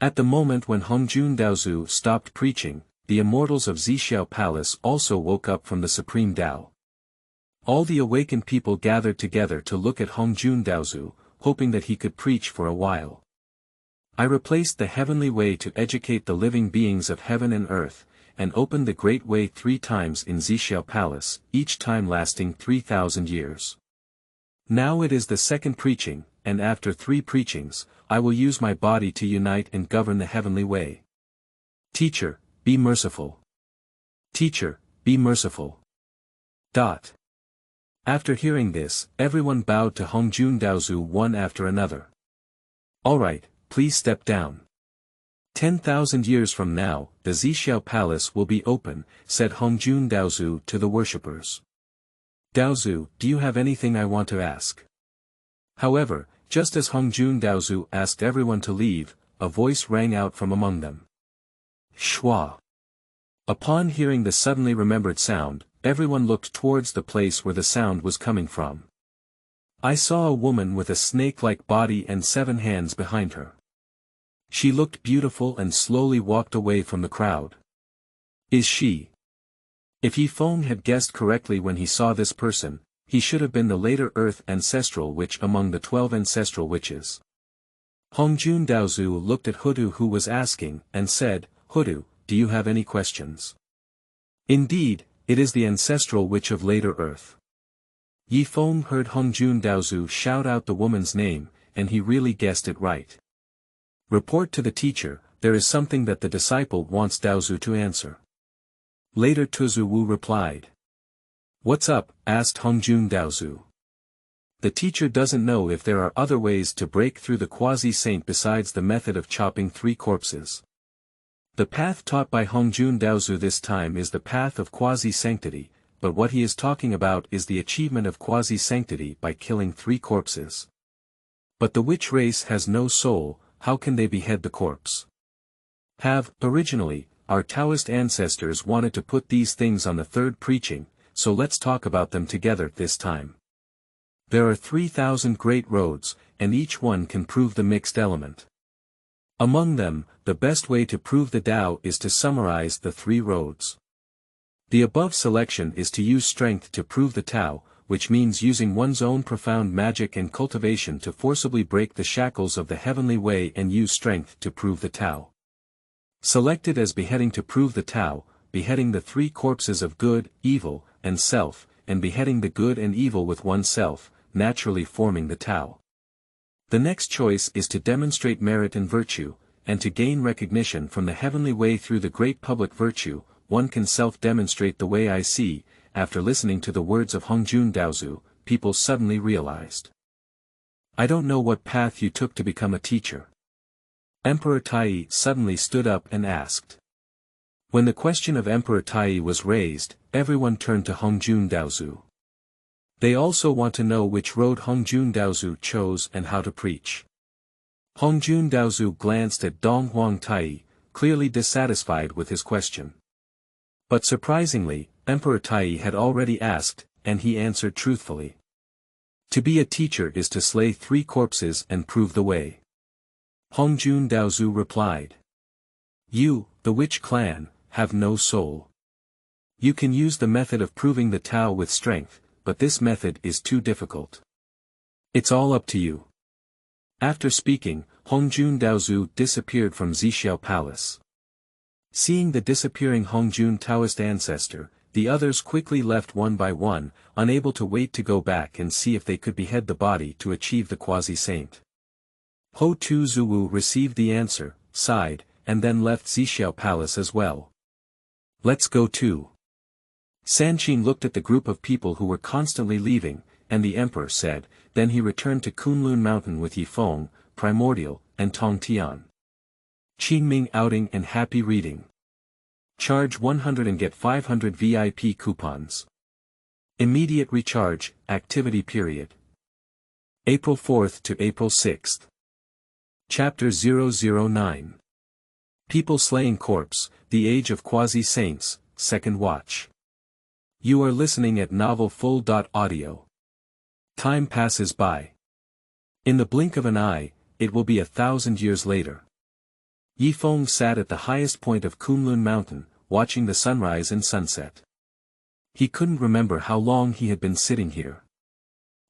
At the moment when Hongjun Daozu stopped preaching, the immortals of Zixiao Palace also woke up from the supreme Tao. All the awakened people gathered together to look at Hongjun Daozu, hoping that he could preach for a while. I replaced the heavenly way to educate the living beings of heaven and earth, and opened the great way 3 times in Zixiao Palace, each time lasting 3,000 years. Now it is the second preaching, and after 3 preachings, I will use my body to unite and govern the heavenly way. Teacher, be merciful. Teacher, be merciful. After hearing this, everyone bowed to Hongjun Daozu one after another. Alright, please step down. 10,000 years from now, the Zixiao Palace will be open, said Hongjun Daozu to the worshippers. Daozu, do you have anything I want to ask? However, just as Hongjun Daozu asked everyone to leave, a voice rang out from among them. Shua. Upon hearing the suddenly remembered sound, everyone looked towards the place where the sound was coming from. I saw a woman with a snake-like body and 7 hands behind her. She looked beautiful and slowly walked away from the crowd. Is she? If Yi Feng had guessed correctly when he saw this person, he should have been the later Earth Ancestral Witch among the 12 Ancestral Witches. Hongjun Daozu looked at Hudu who was asking, and said, Hudu, do you have any questions? Indeed, it is the Ancestral Witch of later Earth. Yi Feng heard Hongjun Daozu shout out the woman's name, and he really guessed it right. Report to the teacher, there is something that the disciple wants Daozu to answer. Later Tuzu Wu replied. What's up? Asked Hongjun Daozu. The teacher doesn't know if there are other ways to break through the quasi-saint besides the method of chopping 3 corpses. The path taught by Hongjun Daozu this time is the path of quasi-sanctity, but what he is talking about is the achievement of quasi-sanctity by killing 3 corpses. But the witch race has no soul, how can they behead the corpse? Originally, our Taoist ancestors wanted to put these things on the 3rd preaching, so let's talk about them together this time. There are 3,000 great roads, and each one can prove the mixed element. Among them, the best way to prove the Tao is to summarize the 3 roads. The above selection is to use strength to prove the Tao, which means using one's own profound magic and cultivation to forcibly break the shackles of the heavenly way and use strength to prove the Tao. Selected as beheading to prove the Tao, beheading the 3 corpses of good, evil, and self, and beheading the good and evil with oneself, naturally forming the Tao. The next choice is to demonstrate merit and virtue, and to gain recognition from the heavenly way through the great public virtue. One can self-demonstrate the way I see. After listening to the words of Hongjun Daozu, people suddenly realized. I don't know what path you took to become a teacher. Emperor Tai suddenly stood up and asked. When the question of Emperor Tai was raised, everyone turned to Hongjun Daozu. They also want to know which road Hongjun Daozu chose and how to preach. Hongjun Daozu glanced at Dong Huang Tai, clearly dissatisfied with his question. But surprisingly, Emperor Tai had already asked, and he answered truthfully. To be a teacher is to slay 3 corpses and prove the way. Hongjun Daozu replied. You, the witch clan, have no soul. You can use the method of proving the Tao with strength, but this method is too difficult. It's all up to you. After speaking, Hongjun Daozu disappeared from Zixiao Palace. Seeing the disappearing Hongjun Taoist ancestor, the others quickly left one by one, unable to wait to go back and see if they could behead the body to achieve the quasi-saint. Ho Tu Zuwu received the answer, sighed, and then left Zixiao Palace as well. Let's go too. Sanqing looked at the group of people who were constantly leaving, and the emperor said, then he returned to Kunlun Mountain with Yi Feng, Primordial, and Tongtian. Qingming outing and happy reading. Charge 100 and get 500 VIP coupons. Immediate recharge, activity period. April 4th to April 6th. Chapter 009. People Slaying Corpse, The Age of Quasi-Saints, Second Watch. You are listening at novelfull.audio. Time passes by. In the blink of an eye, it will be 1,000 years later. Yi Feng sat at the highest point of Kunlun Mountain, watching the sunrise and sunset. He couldn't remember how long he had been sitting here.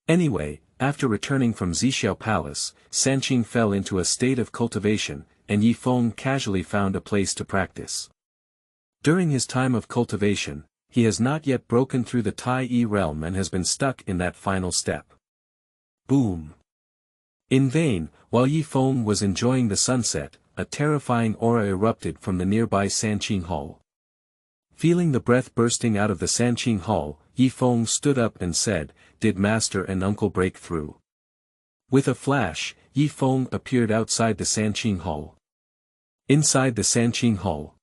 Anyway, after returning from Zixiao Palace, Sanqing fell into a state of cultivation, and Yi Feng casually found a place to practice. During his time of cultivation, he has not yet broken through the Tai realm and has been stuck in that final step. Boom! In vain, while Yi Feng was enjoying the sunset, a terrifying aura erupted from the nearby Sanqing Hall. Feeling the breath bursting out of the Sanqing Hall, Yi Feng stood up and said, "Did Master and Uncle break through?" With a flash, Yi Feng appeared outside the Sanqing Hall. Inside the Sanqing Hall.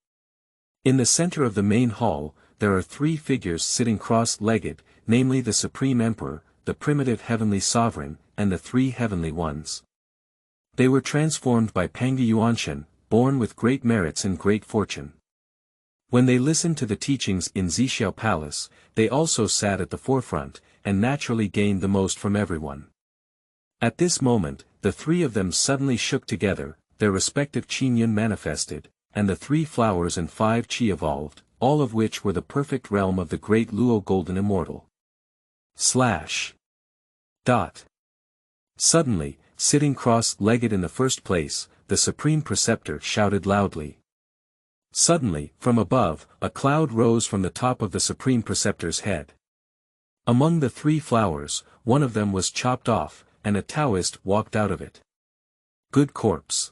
In the center of the main hall, there are three figures sitting cross-legged, namely the Supreme Emperor, the primitive heavenly sovereign, and the three heavenly ones. They were transformed by Pangu Yuanshan, born with great merits and great fortune. When they listened to the teachings in Zixiao Palace, they also sat at the forefront, and naturally gained the most from everyone. At this moment, the three of them suddenly shook together, their respective Qingyun manifested, and the 3 flowers and 5 qi evolved, all of which were the perfect realm of the great Luo Golden Immortal. Suddenly, sitting cross-legged in the first place, the Supreme Preceptor shouted loudly. Suddenly, from above, a cloud rose from the top of the Supreme Preceptor's head. Among the 3 flowers, one of them was chopped off, and a Taoist walked out of it. Good corpse.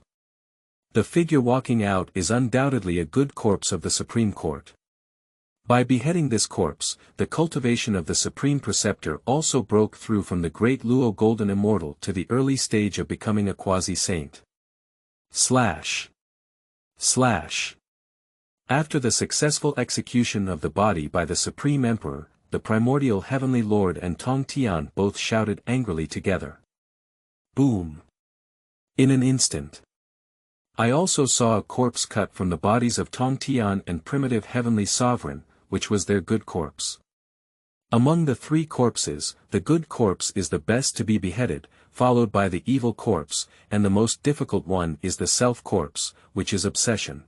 The figure walking out is undoubtedly a good corpse of the Supreme Court. By beheading this corpse, the cultivation of the Supreme Preceptor also broke through from the great Luo Golden Immortal to the early stage of becoming a quasi-saint. After the successful execution of the body by the Supreme Emperor, the primordial Heavenly Lord and Tongtian both shouted angrily together. Boom! In an instant. I also saw a corpse cut from the bodies of Tongtian and primitive Heavenly Sovereign, which was their good corpse. Among the 3 corpses, the good corpse is the best to be beheaded, followed by the evil corpse, and the most difficult one is the self-corpse, which is obsession.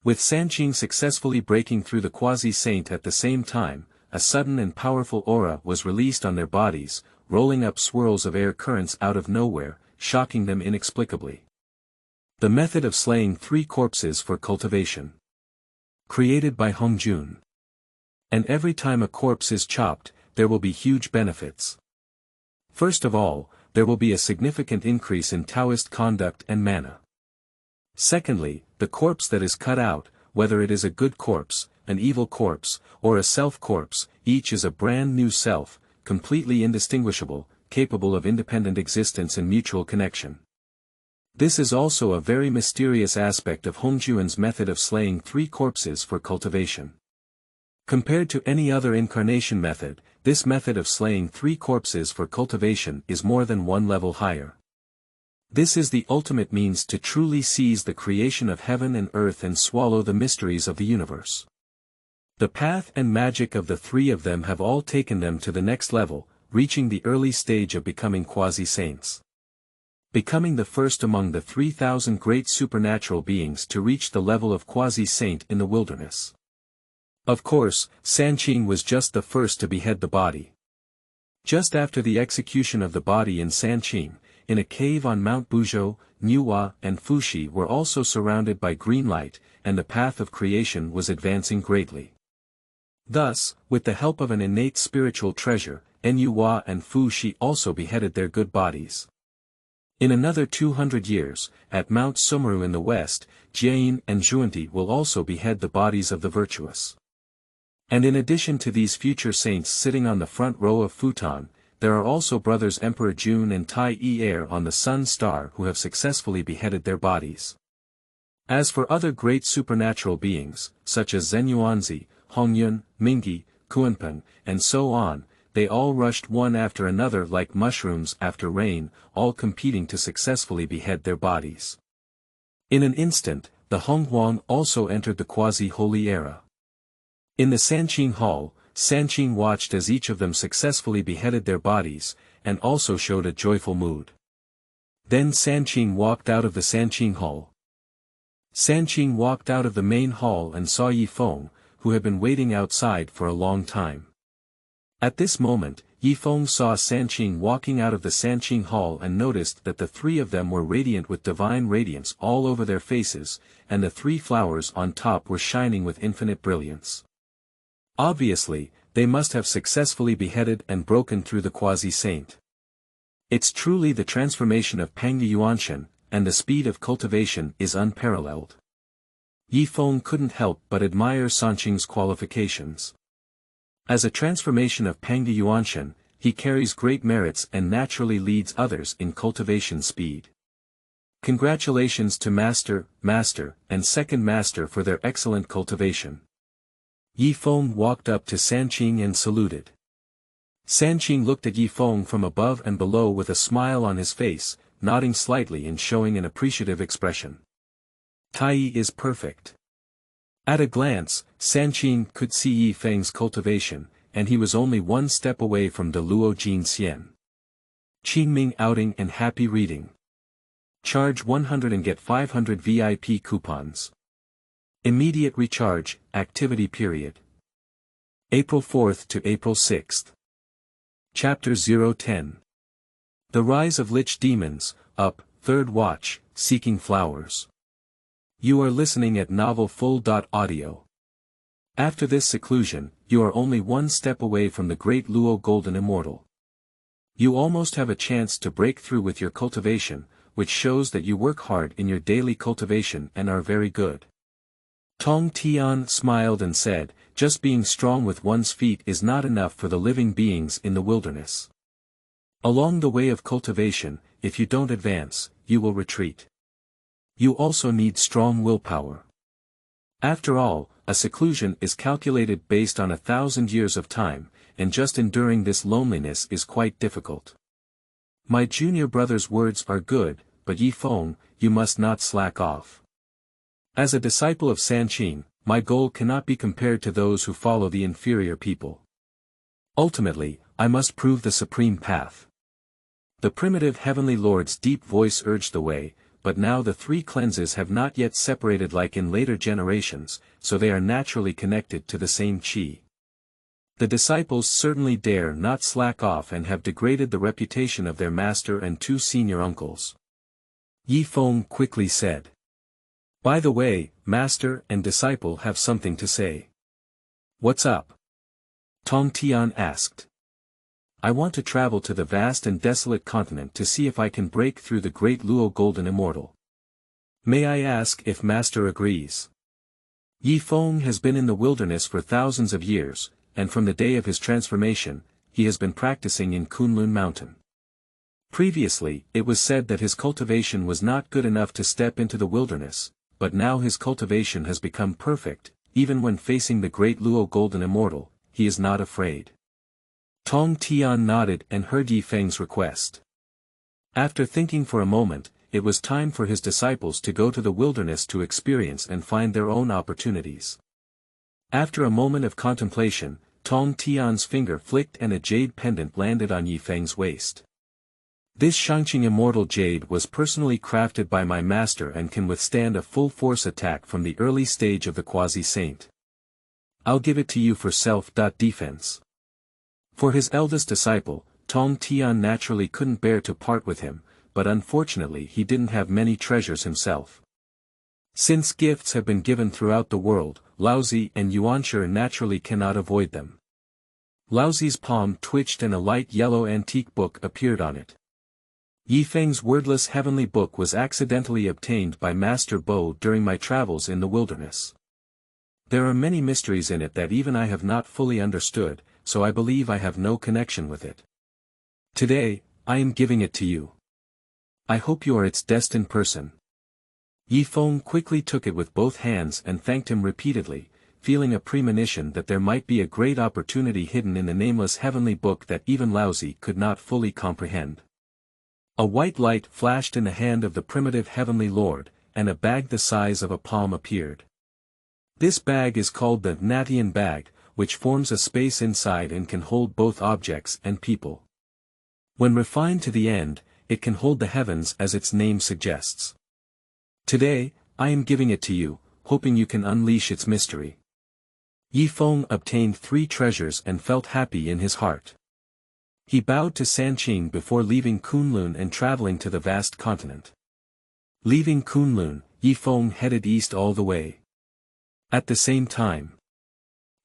With Sanqing successfully breaking through the quasi-saint at the same time, a sudden and powerful aura was released on their bodies, rolling up swirls of air currents out of nowhere, shocking them inexplicably. The method of slaying 3 corpses for cultivation. Created by Hongjun. And every time a corpse is chopped, there will be huge benefits. First of all, there will be a significant increase in Taoist conduct and mana. Secondly, the corpse that is cut out, whether it is a good corpse, an evil corpse, or a self-corpse, each is a brand new self, completely indistinguishable, capable of independent existence and mutual connection. This is also a very mysterious aspect of Hongjuan's method of slaying 3 corpses for cultivation. Compared to any other incarnation method, this method of slaying 3 corpses for cultivation is more than 1 level higher. This is the ultimate means to truly seize the creation of heaven and earth and swallow the mysteries of the universe. The path and magic of the 3 of them have all taken them to the next level, reaching the early stage of becoming quasi-saints. Becoming the first among the 3,000 great supernatural beings to reach the level of quasi-saint in the wilderness. Of course, Sanqing was just the first to behead the body. Just after the execution of the body in Sanqing, in a cave on Mount Buzhou, Nuwa and Fuxi were also surrounded by green light, and the path of creation was advancing greatly. Thus, with the help of an innate spiritual treasure, Nuwa and Fuxi also beheaded their good bodies. In another 200 years, at Mount Sumeru in the west, Jiayin and Zhuanti will also behead the bodies of the virtuous. And in addition to these future saints sitting on the front row of futon, there are also brothers Emperor Jun and Tai Yi Air on the Sun Star who have successfully beheaded their bodies. As for other great supernatural beings, such as Zenyuanzi, Hongyun, Mingi, Kuanpeng, and so on, they all rushed one after another like mushrooms after rain, all competing to successfully behead their bodies. In an instant, the Honghuang also entered the quasi-holy era. In the Sanqing Hall, Sanqing watched as each of them successfully beheaded their bodies, and also showed a joyful mood. Then Sanqing walked out of the Sanqing Hall. Sanqing walked out of the main hall and saw Yi Feng, who had been waiting outside for a long time. At this moment, Yi Feng saw Sanqing walking out of the Sanqing Hall and noticed that the 3 of them were radiant with divine radiance all over their faces, and the 3 flowers on top were shining with infinite brilliance. Obviously, they must have successfully beheaded and broken through the quasi-saint. It's truly the transformation of Pangu Yuanshan, and the speed of cultivation is unparalleled. Yi Feng couldn't help but admire Sanqing's qualifications. As a transformation of Pangu Yuanshan, he carries great merits and naturally leads others in cultivation speed. Congratulations to Master, and Second Master for their excellent cultivation. Yi Feng walked up to Sanqing and saluted. Sanqing looked at Yi Feng from above and below with a smile on his face, nodding slightly and showing an appreciative expression. Tai is perfect. At a glance, Sanqing could see Yi Feng's cultivation, and he was only one step away from the Luo Jin Xian. Qingming outing and happy reading. Charge 100 and get 500 VIP coupons. Immediate recharge, activity period. April 4th to April 6th. Chapter 010. The Rise of Lich Demons, Up, Third Watch, Seeking Flowers. You are listening at Novel Full.audio. After this seclusion, you are only one step away from the great Luo Golden Immortal. You almost have a chance to break through with your cultivation, which shows that you work hard in your daily cultivation and are very good. Tongtian smiled and said, just being strong with one's feet is not enough for the living beings in the wilderness. Along the way of cultivation, if you don't advance, you will retreat. You also need strong willpower. After all, a seclusion is calculated based on 1,000 years of time, and just enduring this loneliness is quite difficult. My junior brother's words are good, but Yi Feng, you must not slack off. As a disciple of Sanqing, my goal cannot be compared to those who follow the inferior people. Ultimately, I must prove the supreme path. The primitive heavenly lord's deep voice urged the way, but now the three cleanses have not yet separated like in later generations, so they are naturally connected to the same qi. The disciples certainly dare not slack off and have degraded the reputation of their master and two senior uncles. Yi Feng quickly said. By the way, master and disciple have something to say. What's up? Tongtian asked. I want to travel to the vast and desolate continent to see if I can break through the great Luo Golden Immortal. May I ask if master agrees? Yi Feng has been in the wilderness for thousands of years, and from the day of his transformation, he has been practicing in Kunlun Mountain. Previously, it was said that his cultivation was not good enough to step into the wilderness, but now his cultivation has become perfect, even when facing the great Luo Golden Immortal, he is not afraid. Tongtian nodded and heard Yi Feng's request. After thinking for a moment, it was time for his disciples to go to the wilderness to experience and find their own opportunities. After a moment of contemplation, Tongtian's finger flicked and a jade pendant landed on Yi Feng's waist. This Sanqing immortal jade was personally crafted by my master and can withstand a full-force attack from the early stage of the Quasi saint. I'll give it to you for self-defense. For his eldest disciple, Tongtian naturally couldn't bear to part with him, but unfortunately he didn't have many treasures himself. Since gifts have been given throughout the world, Laozi and Yuanshi naturally cannot avoid them. Laozi's palm twitched and a light yellow antique book appeared on it. Yi Feng's wordless heavenly book was accidentally obtained by Master Bo during my travels in the wilderness. There are many mysteries in it that even I have not fully understood, so I believe I have no connection with it. Today, I am giving it to you. I hope you are its destined person. Yi Feng quickly took it with both hands and thanked him repeatedly, feeling a premonition that there might be a great opportunity hidden in the nameless heavenly book that even Laozi could not fully comprehend. A white light flashed in the hand of the primitive heavenly lord, and a bag the size of a palm appeared. This bag is called the Natian bag, which forms a space inside and can hold both objects and people. When refined to the end, it can hold the heavens as its name suggests. Today, I am giving it to you, hoping you can unleash its mystery. Yi Feng obtained 3 treasures and felt happy in his heart. He bowed to Sanqing before leaving Kunlun and traveling to the vast continent. Leaving Kunlun, Yi Feng headed east all the way. At the same time,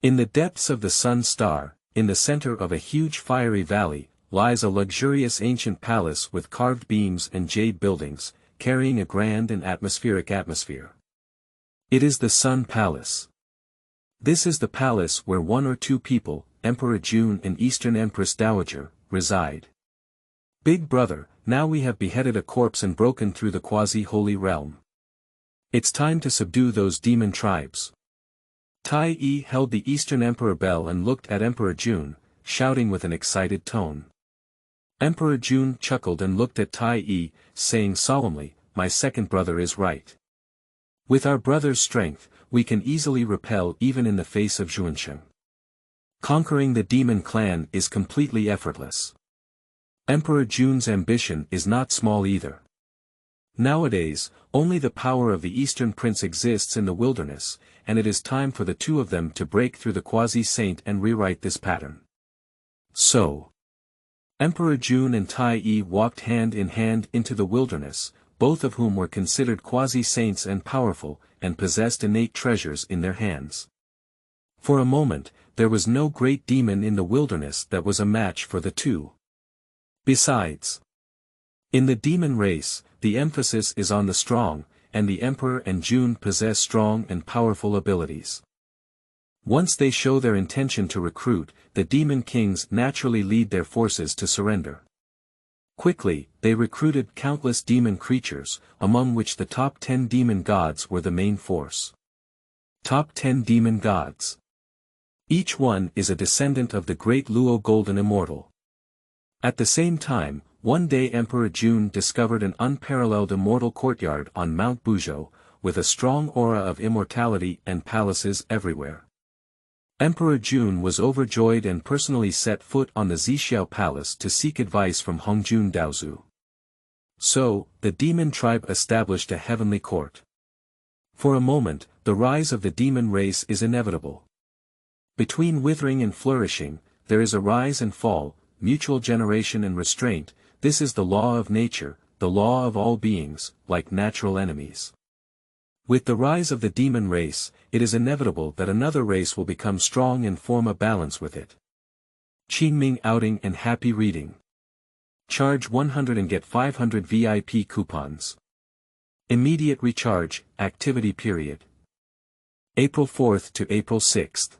in the depths of the sun star, in the center of a huge fiery valley, lies a luxurious ancient palace with carved beams and jade buildings, carrying a grand and atmospheric atmosphere. It is the Sun Palace. This is the palace where 1 or 2 people, Emperor Jun and Eastern Empress Dowager, reside. Big brother, now we have beheaded a corpse and broken through the quasi-holy realm. It's time to subdue those demon tribes. Tai Yi held the Eastern Emperor bell and looked at Emperor Jun, shouting with an excited tone. Emperor Jun chuckled and looked at Tai Yi, saying solemnly, "My second brother is right. With our brother's strength, we can easily repel even in the face of Zhuansheng. Conquering the demon clan is completely effortless." Emperor Jun's ambition is not small either. Nowadays, only the power of the Eastern Prince exists in the wilderness, and it is time for the two of them to break through the quasi-saint and rewrite this pattern. So, Emperor Jun and Tai Yi walked hand in hand into the wilderness, both of whom were considered quasi-saints and powerful, and possessed innate treasures in their hands. For a moment, there was no great demon in the wilderness that was a match for the two. Besides, in the demon race, the emphasis is on the strong, and the Emperor and Jun possess strong and powerful abilities. Once they show their intention to recruit, the demon kings naturally lead their forces to surrender. Quickly, they recruited countless demon creatures, among which the top 10 demon gods were the main force. Top 10 demon gods. Each one is a descendant of the great Luo Golden Immortal. At the same time, one day Emperor Jun discovered an unparalleled immortal courtyard on Mount Buzhou, with a strong aura of immortality and palaces everywhere. Emperor Jun was overjoyed and personally set foot on the Zixiao Palace to seek advice from Hongjun Daozu. So, the demon tribe established a heavenly court. For a moment, the rise of the demon race is inevitable. Between withering and flourishing, there is a rise and fall, mutual generation and restraint. This is the law of nature, the law of all beings, like natural enemies. With the rise of the demon race, it is inevitable that another race will become strong and form a balance with it. Qingming outing and happy reading. Charge 100 and get 500 VIP coupons. Immediate recharge, activity period. April 4th to April 6th.